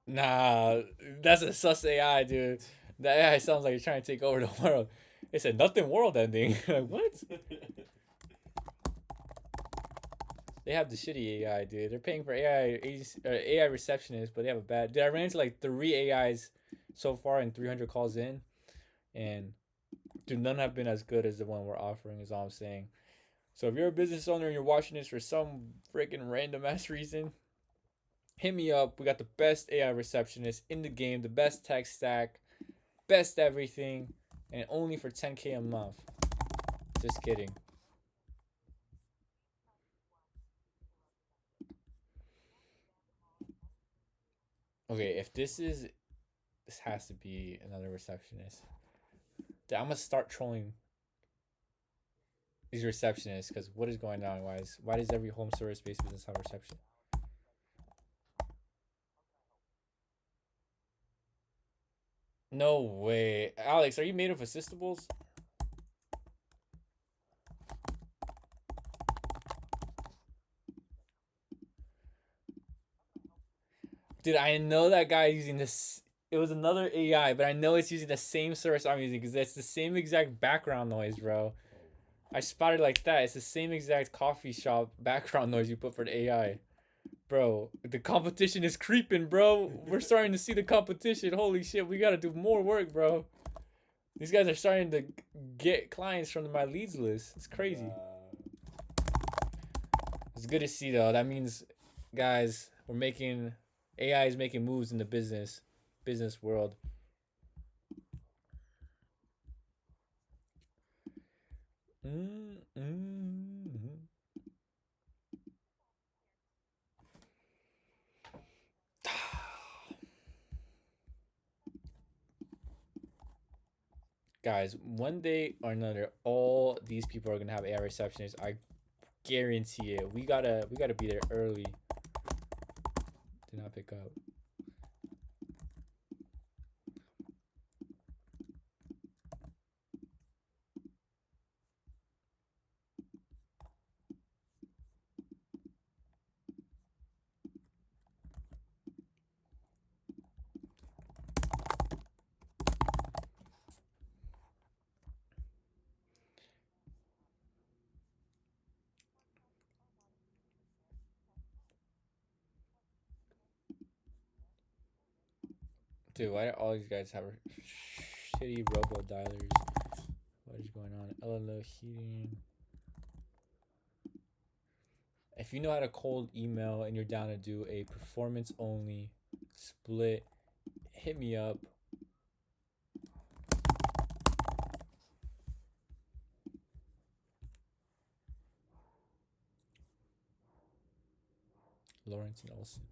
Nah, that's a sus AI, dude. The AI sounds like you're trying to take over the world. It said nothing world ending. Like, what? They have the shitty AI, dude. They're paying for AI receptionists, but they have a bad. Dude, I ran into like 3 AIs so far and 300 calls in, and dude, none have been as good as the one we're offering. Is all I'm saying. So if you're a business owner and you're watching this for some freaking random ass reason, hit me up. We got the best AI receptionist in the game, the best tech stack, best everything, and only for 10K a month. Just kidding. Okay, if this has to be another receptionist. I'm gonna start trolling these receptionists because what is going on? Why does every home service based business have reception? No way, Alex. Are you made of assistables? Dude, I know that guy using this. It was another AI, but I know it's using the same service I'm using because it's the same exact background noise, bro. I spotted like that. It's the same exact coffee shop background noise you put for the AI. Bro, the competition is creeping, bro. We're starting to see the competition. Holy shit, we gotta do more work, bro. These guys are starting to get clients from my leads list. It's crazy. It's good to see though. That means, guys, we're making AI is making moves in the business world. Mm-hmm. Guys, one day or another, all these people are gonna have AI receptionists. I guarantee it. We gotta be there early. Did not pick up. Dude, why do all these guys have shitty robo dialers? What is going on? LLO heating. If you know how to cold email and you're down to do a performance only split, hit me up. Lawrence and Olson.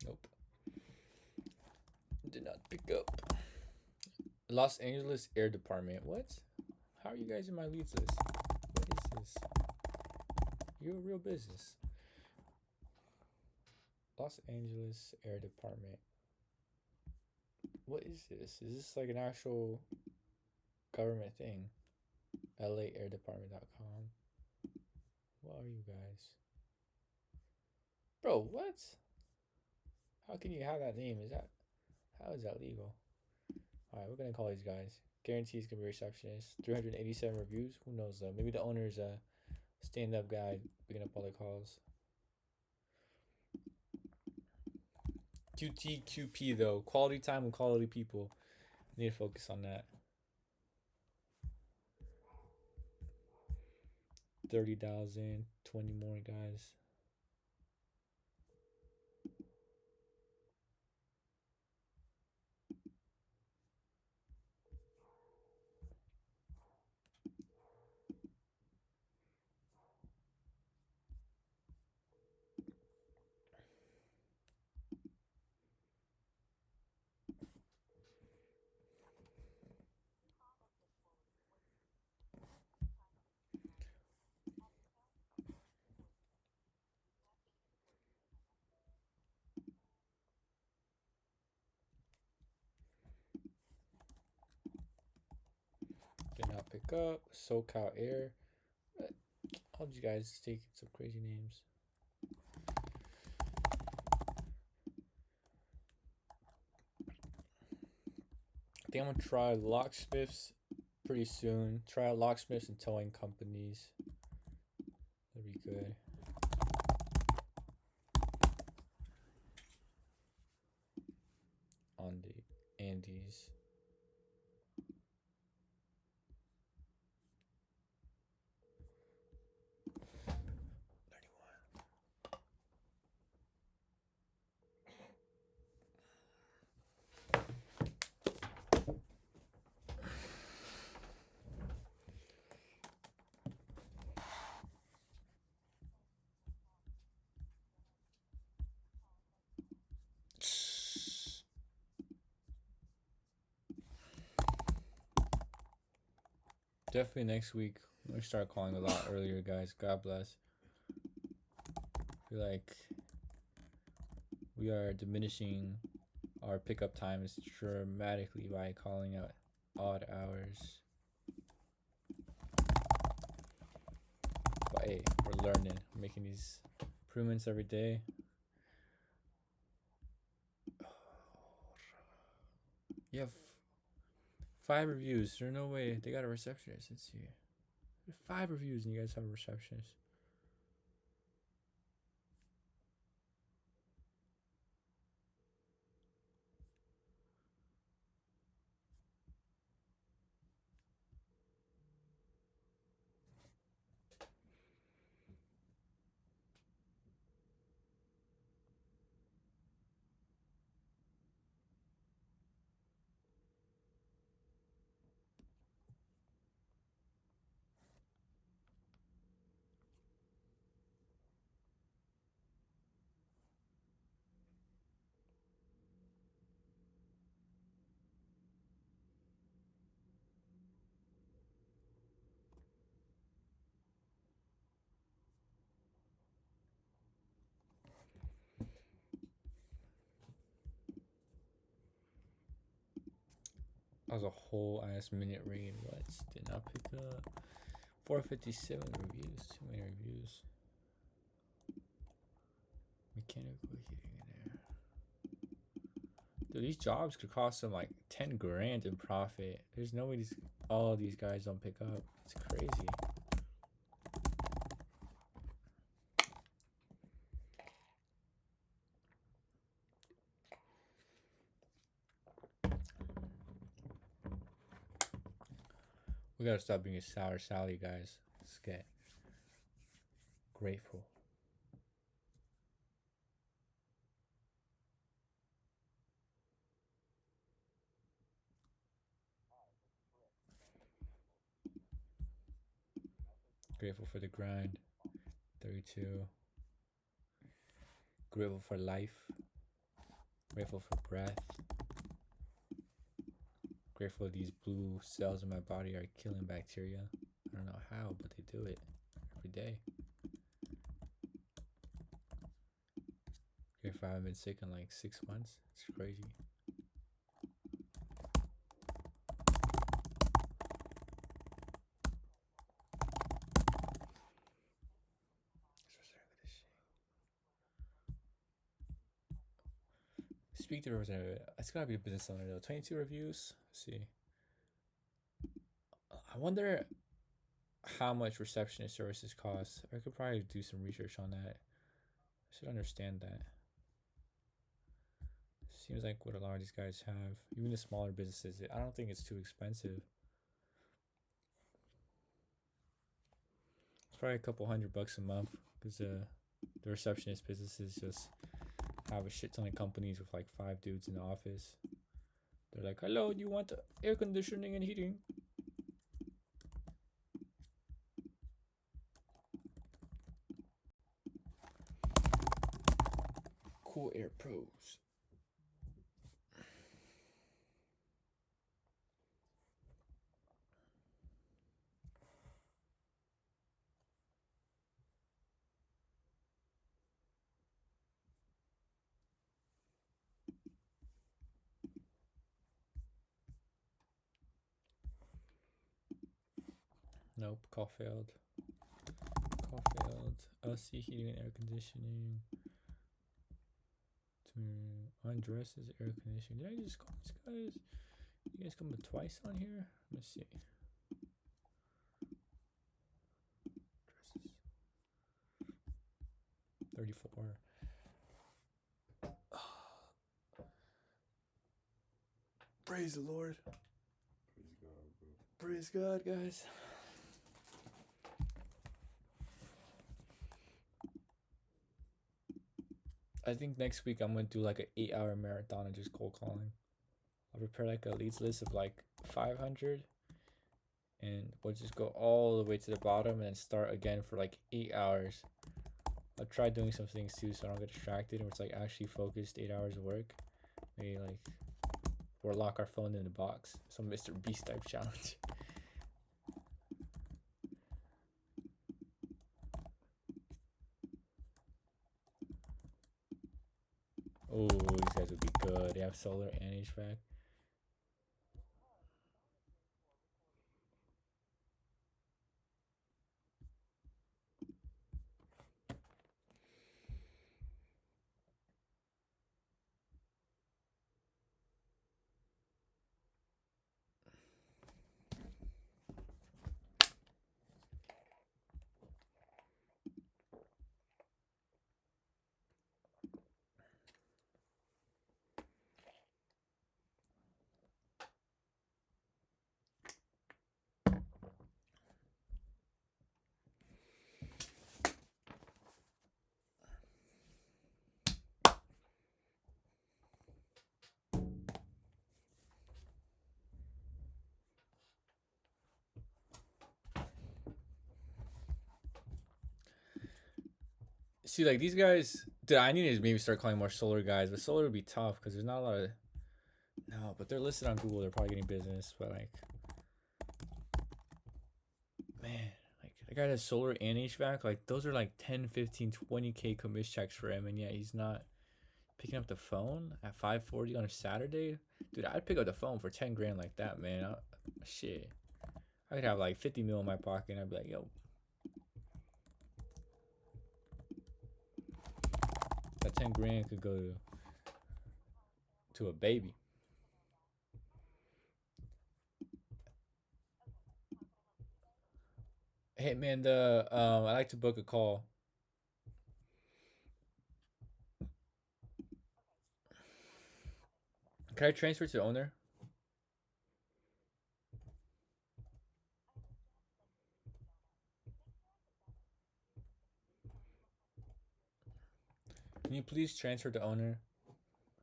Nope. Did not pick up. Los Angeles Air Department. What? How are you guys in my leads list? What is this? You're a real business. Los Angeles Air Department. What is this? Is this like an actual government thing? LAAirDepartment.com. What are you guys? Bro, what? How can you have that name? How is that legal? Alright, we're gonna call these guys. Guarantees gonna be receptionist. 387 reviews. Who knows though? Maybe the owner's a stand-up guy picking up all the calls. QTQP though. Quality time and quality people. Need to focus on that. 30,000, 20 more, guys. Did not pick up. SoCal Air. All you guys taking some crazy names. I think I'm gonna try locksmiths pretty soon. Try locksmiths and towing companies. That'd be good. On the Andes. Definitely next week. We start calling a lot earlier, guys. God bless. I feel like we are diminishing our pickup times dramatically by calling out odd hours. But hey, we're learning. We're making these improvements every day. You have 5 reviews. There's no way. They got a receptionist. Let's see. 5 reviews and you guys have a receptionist. That was a whole ass minute read. What? Did not pick up. 457 reviews. Too many reviews. Mechanical heating in there. Dude, these jobs could cost them like 10 grand in profit. There's no way all these guys don't pick up. It's crazy. We gotta stop being a sour Sally, guys. Let's get grateful. Grateful for the grind. 32. Grateful for life. Grateful for breath. Grateful these blue cells in my body are killing bacteria. I don't know how, but they do it every day. Grateful I haven't been sick in like 6 months. It's crazy. Speak to the representative. It's gotta be a business owner though. 22 reviews. Let's see. I wonder how much receptionist services cost. I could probably do some research on that. I should understand that. Seems like what a lot of these guys have. Even the smaller businesses. I don't think it's too expensive. It's probably a couple $100 a month because the receptionist businesses just have a shit ton of companies with like 5 dudes in the office. They're like, hello, do you want air conditioning and heating? Cool Air Pros. Nope, call failed. Call failed. LC heating and air conditioning. Undresses air conditioning. Did I just call these guys? You guys come twice on here? Let's see. Dresses. 34. Praise the Lord. Praise God, bro. Praise God, guys. I think next week I'm gonna do like an 8-hour marathon of just cold calling. I'll prepare like a leads list of like 500, and we'll just go all the way to the bottom and then start again for like 8 hours. I'll try doing some things too so I don't get distracted and it's like actually focused 8 hours of work. Maybe like or lock our phone in the box. Some Mr. Beast type challenge. Oh, these guys would be good. They have solar and HVAC. See, like these guys, dude, I need to maybe start calling more solar guys, but solar would be tough because there's not a lot of. No, but they're listed on Google. They're probably getting business, but like, man, like the guy that's solar and HVAC, like those are like 10, 15, 20K commission checks for him, and yet he's not picking up the phone at 5:40 on a Saturday. Dude, I'd pick up the phone for 10 grand like that, man. Shit, I could have like 50 mil in my pocket, and I'd be like, yo. That 10 grand could go to a baby. Hey man, I like to book a call. Can I transfer to the owner? Can you please transfer to owner?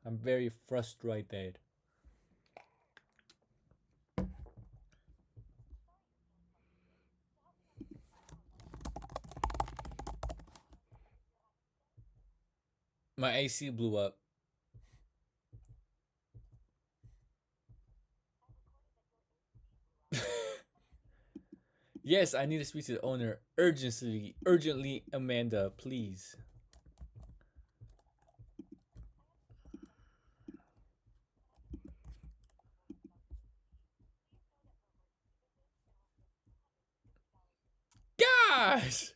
I'm very frustrated. My AC blew up. Yes, I need to speak to the owner urgently, Amanda, please. Gosh!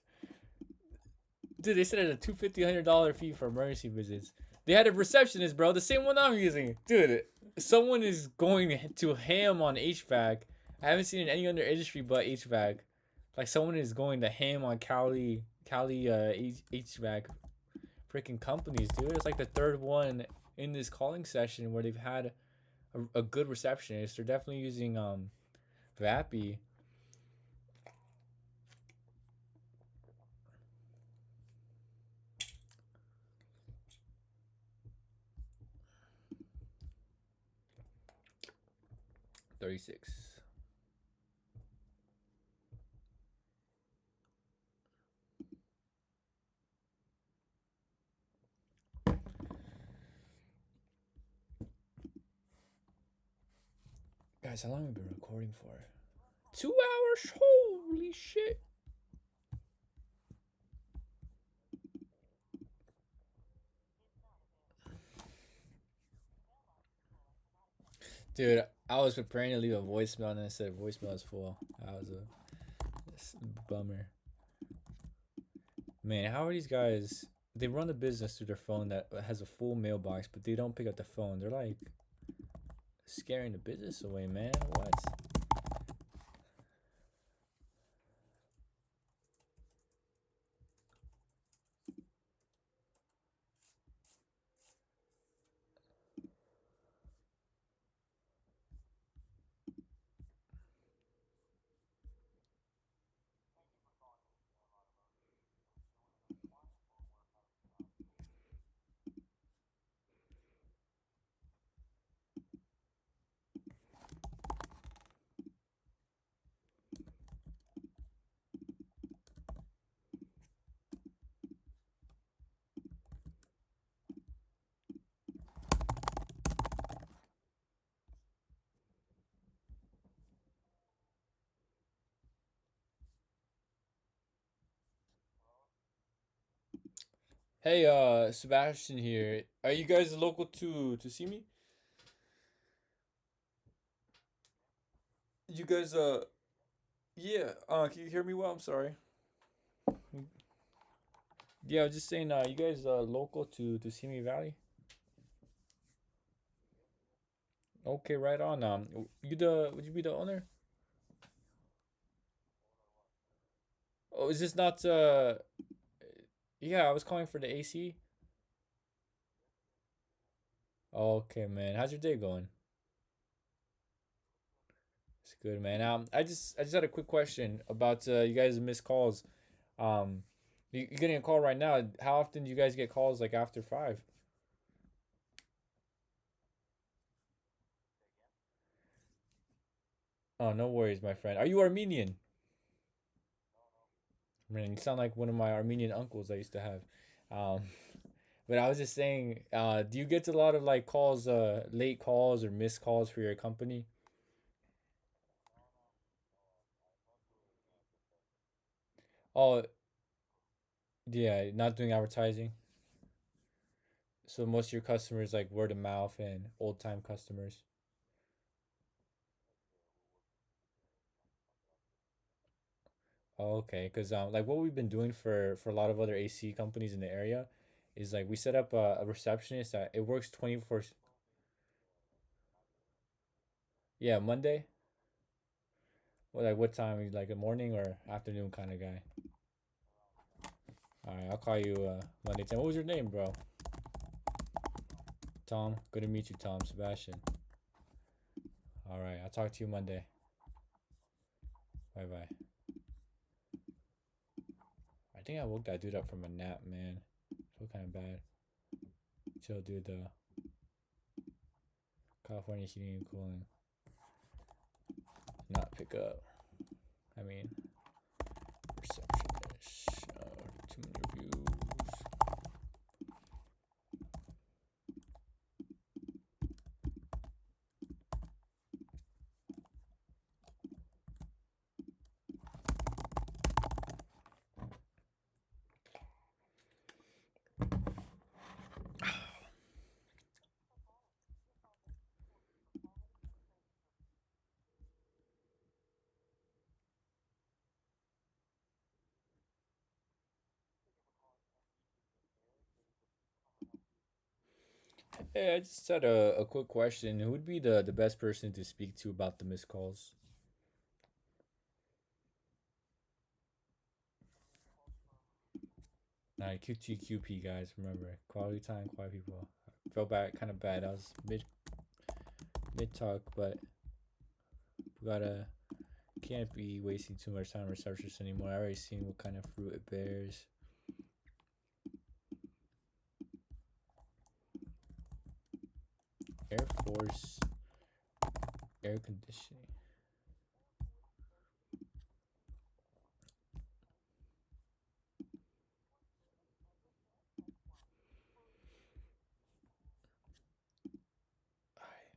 Dude, they said it's a $250 fee for emergency visits. They had a receptionist, bro, the same one I'm using. Dude, someone is going to ham on HVAC. I haven't seen it in any other industry but HVAC. Like someone is going to ham on Cali HVAC freaking companies, dude. It's like the third one in this calling session where they've had a good receptionist. They're definitely using Vappy. 36. Guys, how long have we been recording for? 2 hours? Holy shit. Dude, I was preparing to leave a voicemail and then it said voicemail is full. That was a bummer. Man, how are these guys? They run a business through their phone that has a full mailbox, but they don't pick up the phone. They're like scaring the business away, man. What? Hey, Sebastian here. Are you guys local to see me? You guys, yeah. Can you hear me well? I'm sorry. Yeah, I was just saying. You guys, local to Simi Valley? Okay, right on. Would you be the owner? Oh, is this not? Yeah, I was calling for the AC. Okay, man. How's your day going? It's good, man. I just had a quick question about you guys' missed calls. You're getting a call right now. How often do you guys get calls like after 5? Oh, no worries, my friend. Are you Armenian? Man, you sound like one of my Armenian uncles I used to have. Um, but I was just saying, do you get a lot of like calls, late calls or missed calls for your company? Oh, yeah, not doing advertising. So most of your customers like word of mouth and old time customers. Oh, okay, because like what we've been doing for a lot of other AC companies in the area is like we set up a receptionist that it works 24. Yeah, Monday. Well, like what time? Like a morning or afternoon kind of guy. All right, I'll call you Monday. What was your name, bro? Tom. Good to meet you, Tom. Sebastian. All right, I'll talk to you Monday. Bye bye. I think I woke that dude up from a nap, man. Feel kind of bad. Chill, dude. The California heating and cooling. Not pick up. I mean, receptionist. Too many reviews. Hey, I just had a quick question. Who would be the best person to speak to about the missed calls? Nah, QTQP guys, remember quality time, quiet people. Felt bad, kind of bad. I was mid talk, but we gotta can't be wasting too much time on researchers anymore. I already seen what kind of fruit it bears. Air Force Air conditioning. Alright.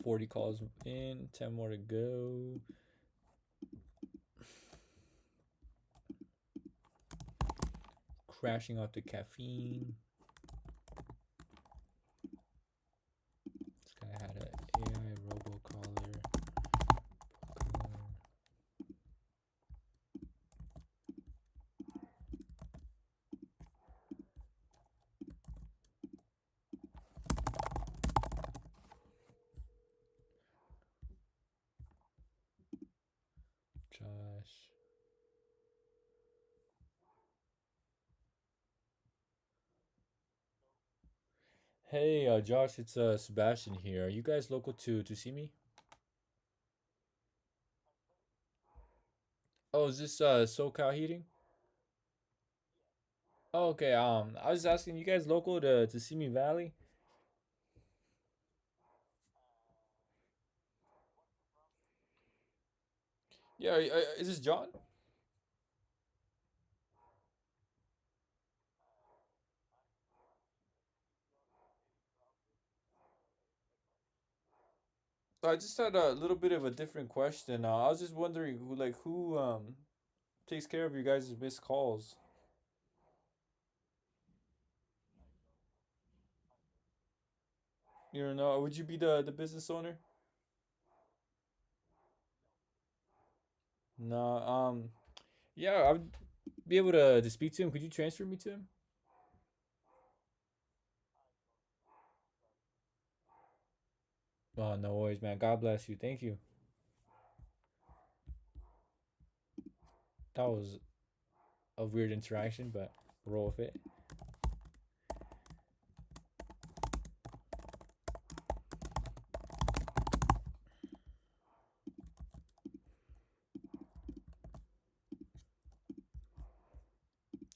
40 calls in, 10 more to go. Crashing off the caffeine. This guy had an AI robocaller. Josh. Hey, Josh, it's Sebastian here. Are you guys local to see me? Oh, is this SoCal Heating? Oh, okay. I was asking you guys local to Simi Valley. Yeah, is this John? I just had a little bit of a different question. I was just wondering who takes care of you guys' missed calls. You don't know? Would you be the business owner? No. Yeah, I would be able to speak to him. Could you transfer me to him? Oh, no worries, man. God bless you. Thank you. That was a weird interaction, but roll with it.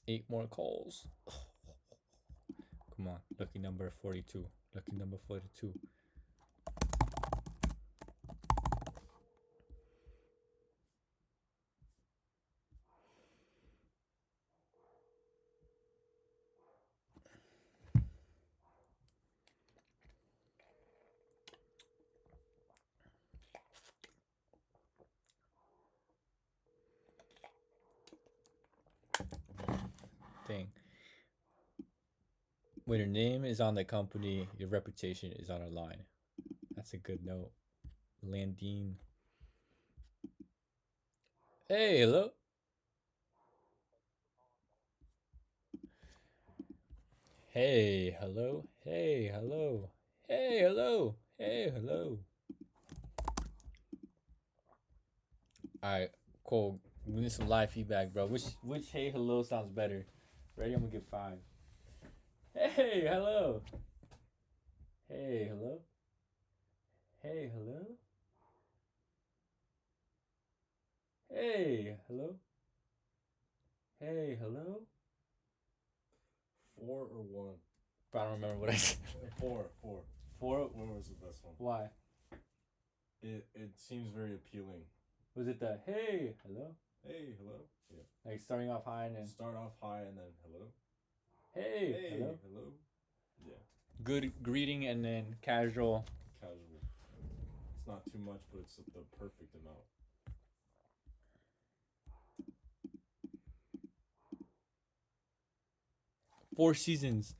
8 more calls. Come on, lucky number 42. Lucky number 42. Dang. When your name is on the company, your reputation is on a line. That's a good note. Landine. Hey, hello. Hey, hello. Hey, hello. Hey, hello. Hey, hello. Alright, cool. We need some live feedback, bro. Which hey hello sounds better? Ready? I'm gonna give 5. Hey, hello. Hey, hello. Hey, hello. Hey, hello. Hey, hello. 4 or 1? But I don't remember what I said. 4, 4. 4? 4 was the best one. Why? It seems very appealing. Was it the hey, hello? Hey, hello. Yeah. Like starting off high and then Start off high and then hello. hey, Hey, hello? hello. Yeah. Good greeting and then casual. Casual. It's not too much, but it's the perfect amount. Four Seasons.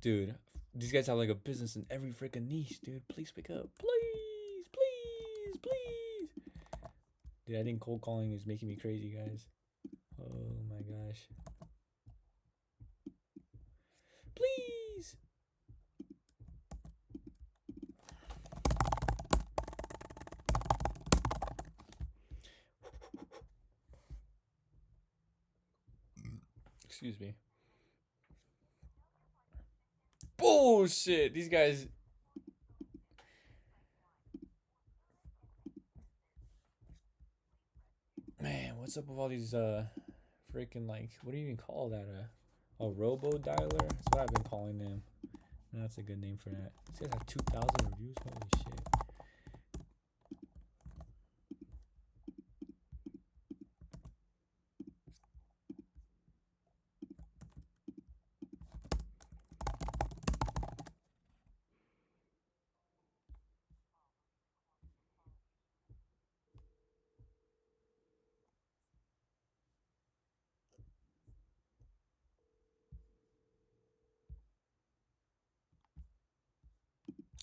Dude, these guys have like a business in every freaking niche, dude. Please pick up. Please, please, please. Dude, I think cold calling is making me crazy, guys. Oh my gosh. Please. Excuse me. Bullshit. These guys. Man, what's up with all these freaking like what do you even call that? A robo dialer? That's what I've been calling them. That's a good name for that. It says like 2,000 reviews. Holy shit.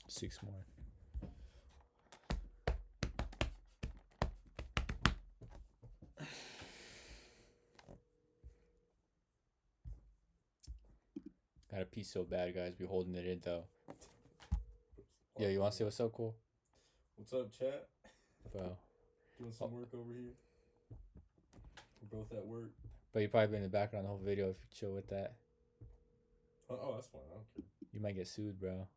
Six more. Gotta pee so bad, guys. We holding it in though. Yeah, you want to say what's up, Cool? What's up, chat? Bro. Doing some work over here. We're both at work. But you probably been in the background the whole video if you chill with that. Oh, that's fine. I don't care. You might get sued, bro.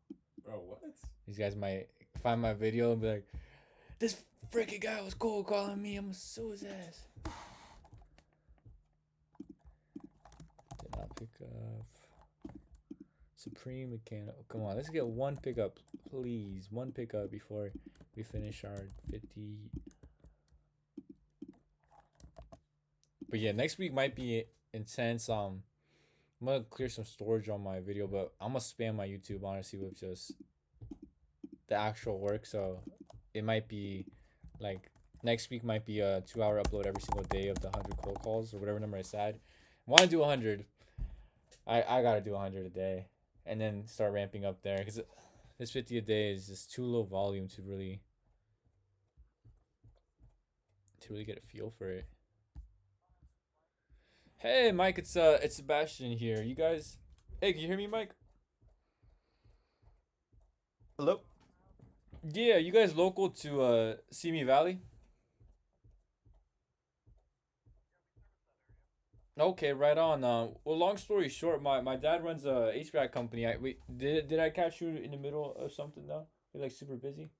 Bro, what? These guys might find my video and be like, this freaking guy was cold calling me. I'm gonna sue his ass. Did not pick up. Supreme Mechanical. Come on, let's get one pickup, please. One pickup before we finish our 50. But yeah, next week might be intense. I'm gonna clear some storage on my video, but I'm gonna spam my YouTube honestly with just the actual work. So it might be like next week might be a 2-hour upload every single day of the 100 cold calls or whatever number I said. Want to do 100? I gotta do 100 a day, and then start ramping up there because this 50 a day is just too low volume to really get a feel for it. Hey Mike, it's Sebastian here. You guys, hey, can you hear me, Mike? Hello? Yeah, you guys local to Simi Valley? Okay, right on. Well, long story short, my dad runs a HVAC company. Wait, did I catch you in the middle of something though? You're like super busy.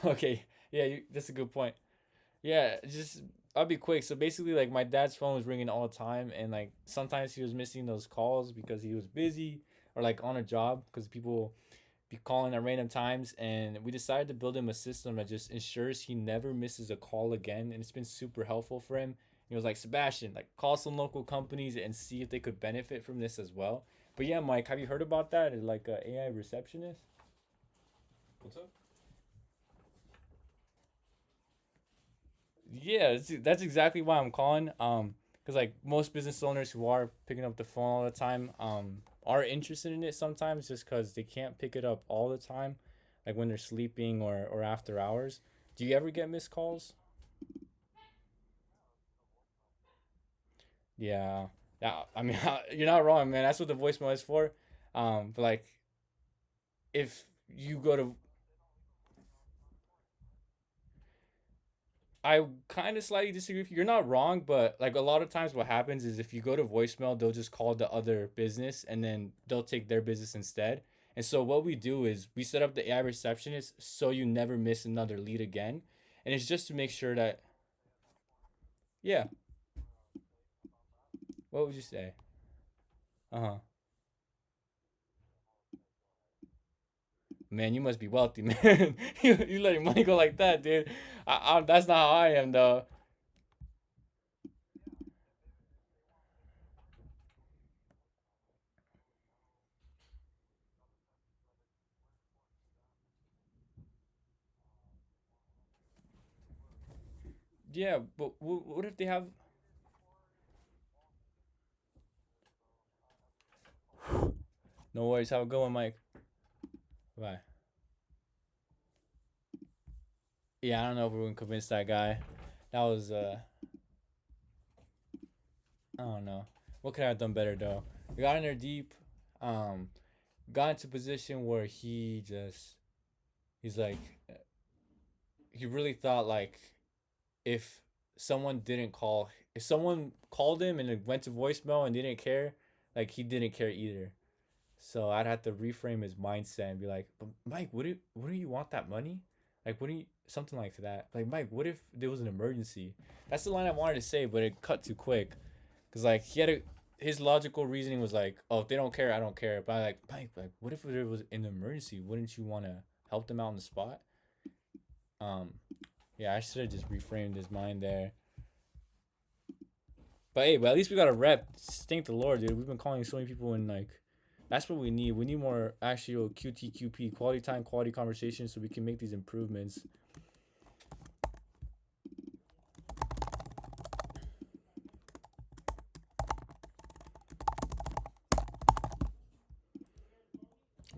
Okay, yeah, that's a good point. Yeah, just I'll be quick. So basically, like my dad's phone was ringing all the time, and like sometimes he was missing those calls because he was busy or like on a job because people be calling at random times. And we decided to build him a system that just ensures he never misses a call again, and it's been super helpful for him. He was like, Sebastian, like call some local companies and see if they could benefit from this as well. But yeah, Mike, have you heard about that? Like a AI receptionist? What's up? Yeah, that's exactly why I'm calling. Because like most business owners who are picking up the phone all the time, are interested in it sometimes just because they can't pick it up all the time, like when they're sleeping or after hours. Do you ever get missed calls? Yeah, yeah. I mean, you're not wrong, man. That's what the voicemail is for. But like if you go to I kind of slightly disagree with you. You're not wrong, but like a lot of times what happens is if you go to voicemail, they'll just call the other business and then they'll take their business instead. And so what we do is we set up the AI receptionist so you never miss another lead again. And it's just to make sure that yeah, what would you say? Uh-huh. Man, you must be wealthy, man. You let your money go like that, dude. That's not how I am though. Yeah, but what if they have no worries, have a good one, Mike. Bye. Yeah, I don't know if we're gonna convince that guy. That was I don't know. What could I have done better though? We got in there deep. Um, got into a position where he's like he really thought like if someone didn't call if someone called him and it went to voicemail and didn't care, like he didn't care either. So I'd have to reframe his mindset and be like, but Mike, wouldn't you want that money? Like wouldn't you something like that? Like Mike, what if there was an emergency? That's the line I wanted to say, but it cut too quick. Cause like his logical reasoning was like, oh, if they don't care, I don't care. But I like, Mike, like, what if there was an emergency? Wouldn't you want to help them out on the spot? Um, yeah, I should have just reframed his mind there. But hey, but at least we got a rep. Thank the Lord, dude. We've been calling so many people in like. That's what we need. We need more actual QTQP, quality time, quality conversation, so we can make these improvements.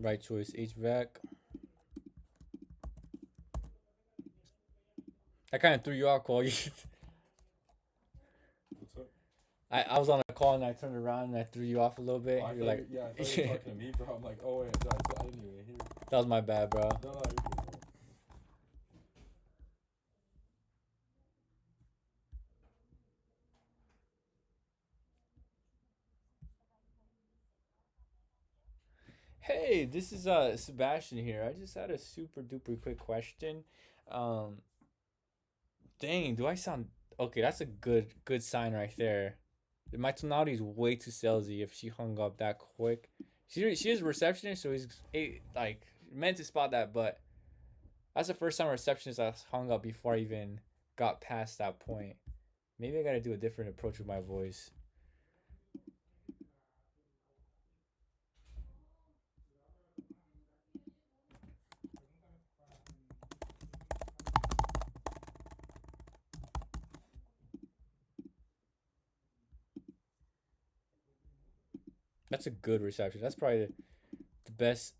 Right choice, HVAC. I kind of threw you out, Cole. What's up? I was on a call and I turned around and I threw you off a little bit. Oh, You're like, yeah, I thought you were talking to me, bro. I'm like, oh wait, I didn't even hear. That was my bad, bro. No, you're good, bro. Hey, this is Sebastian here. I just had a super duper quick question. Um, Dang, do I sound okay? That's a good sign right there. My tonality is way too salesy. If she hung up that quick, she is a receptionist, so like meant to spot that. But that's the first time a receptionist I hung up before I even got past that point. Maybe I gotta do a different approach with my voice. That's a good reception. That's probably the best.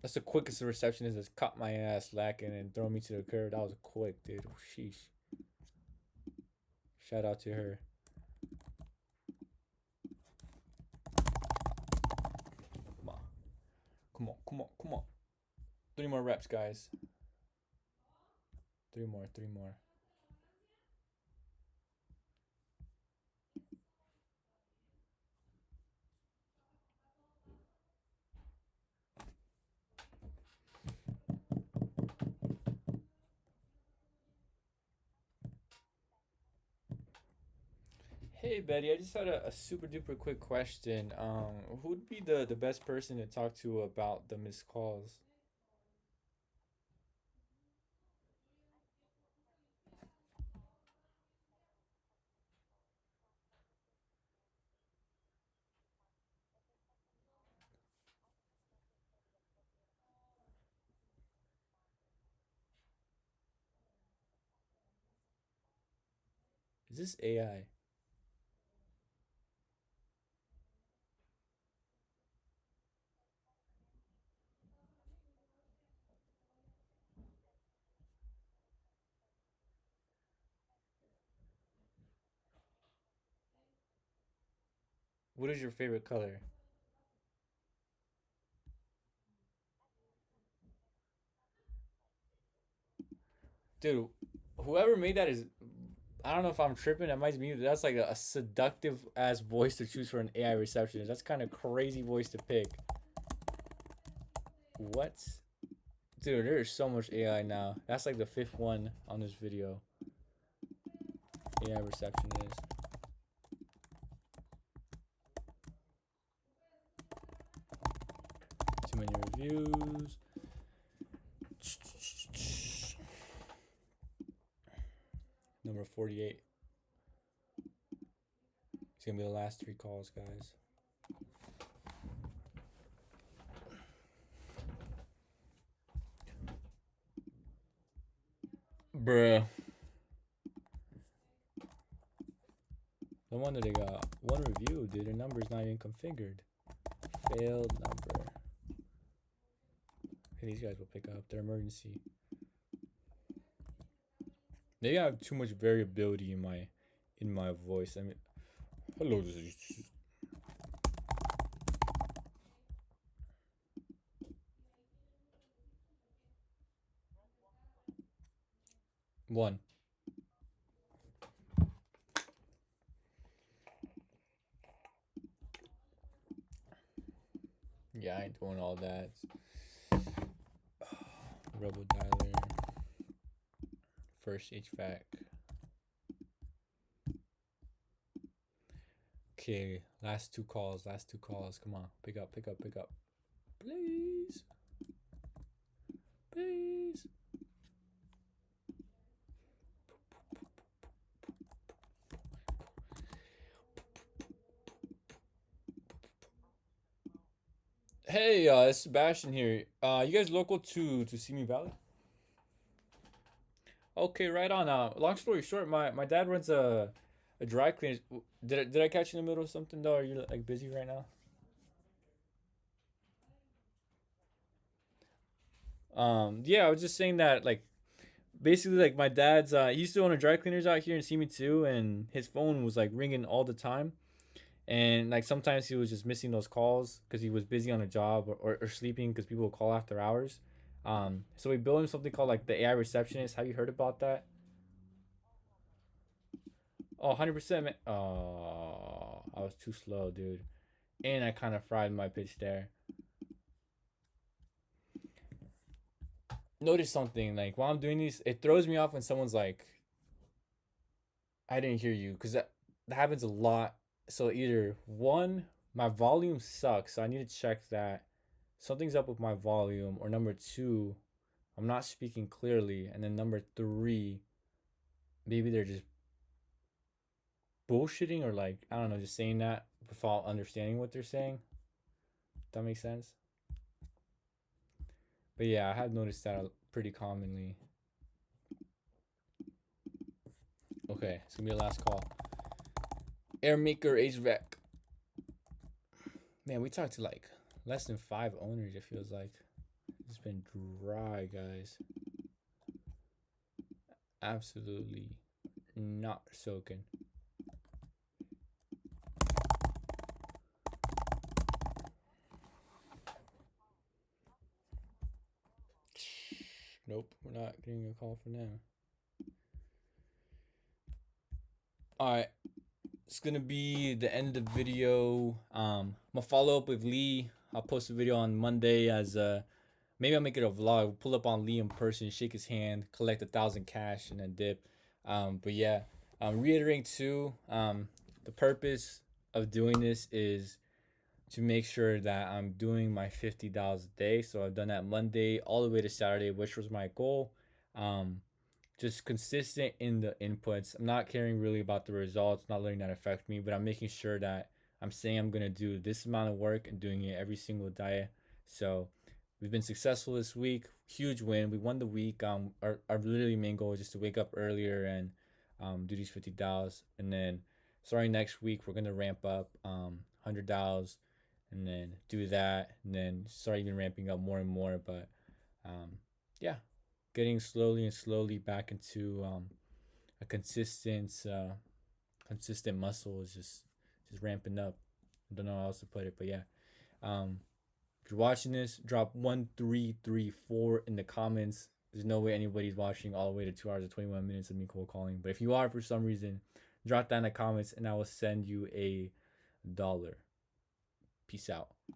That's the quickest a receptionist has caught my ass lacking and thrown me to the curb. That was quick, dude. Oh, sheesh. Shout out to her. Come on. Come on. Come on. Come on. 3 more reps, guys. 3 more. 3 more. Hey Betty, I just had a super duper quick question. Who'd be the best person to talk to about the missed calls? Is this AI? What is your favorite color? Dude, whoever made that is I don't know if I'm tripping. That might be that's like a seductive ass voice to choose for an AI receptionist. That's kind of crazy voice to pick. What? Dude, there is so much AI now. That's like the 5th one on this video. AI receptionist. Too many reviews. Number 48. It's gonna be the last 3 calls, guys. Bruh. No wonder they got 1 review, dude. Their number's not even configured. Failed number. Hey, these guys will pick up their emergency. Maybe I have too much variability in my voice. I mean, hello, this is 1. Yeah, I ain't doing all that. Rebel dialer. First HVAC. Okay, last two calls. Come on, pick up. Please. Please. Hey, it's Sebastian here. You guys local to Simi Valley? Okay, right on. Long story short, my dad runs a dry cleaner. Did I catch you in the middle of something though? Are you like busy right now? Yeah, I was just saying that like basically like my dad's he used to own a dry cleaners out here in Simi too, and his phone was like ringing all the time, and like sometimes he was just missing those calls because he was busy on a job or sleeping because people would call after hours. So we built him something called like the AI receptionist. Have you heard about that? Oh, 100%, man. Oh, I was too slow, dude. And I kind of fried my pitch there. Notice something, like while I'm doing these, it throws me off when someone's like, I didn't hear you, because that happens a lot. So either one, my volume sucks, so I need to check that something's up with my volume, or number two, I'm not speaking clearly, and then number three, maybe they're just bullshitting or like, I don't know, just saying that without understanding what they're saying. That makes sense. But yeah, I have noticed that pretty commonly. Okay, it's gonna be a last call. Airmaker HVAC. Man, we talked to like less than 5 owners, it feels like. It's been dry, guys. Absolutely not soaking. Nope, we're not getting a call from them. Alright, it's gonna be the end of the video. I'm gonna follow up with Lee. I'll post a video on Monday as maybe I'll make it a vlog. Pull up on Lee in person, shake his hand, collect 1,000 cash, and then dip. But yeah, reiterating too, the purpose of doing this is to make sure that I'm doing my $50 a day. So I've done that Monday all the way to Saturday, which was my goal. Um, just consistent in the inputs. I'm not caring really about the results, not letting that affect me, but I'm making sure that I'm saying I'm gonna do this amount of work and doing it every single day. So we've been successful this week. Huge win. We won the week. Our literally main goal is just to wake up earlier and do these $50, and then starting next week we're gonna ramp up $100, and then do that, and then start even ramping up more and more. But yeah, getting slowly and slowly back into a consistent muscle is just ramping up. I don't know how else to put it, but yeah. If you're watching this, drop 1334 in the comments. There's no way anybody's watching all the way to 2 hours and 21 minutes of me cold calling. But if you are for some reason, drop that in the comments and I will send you $1. Peace out.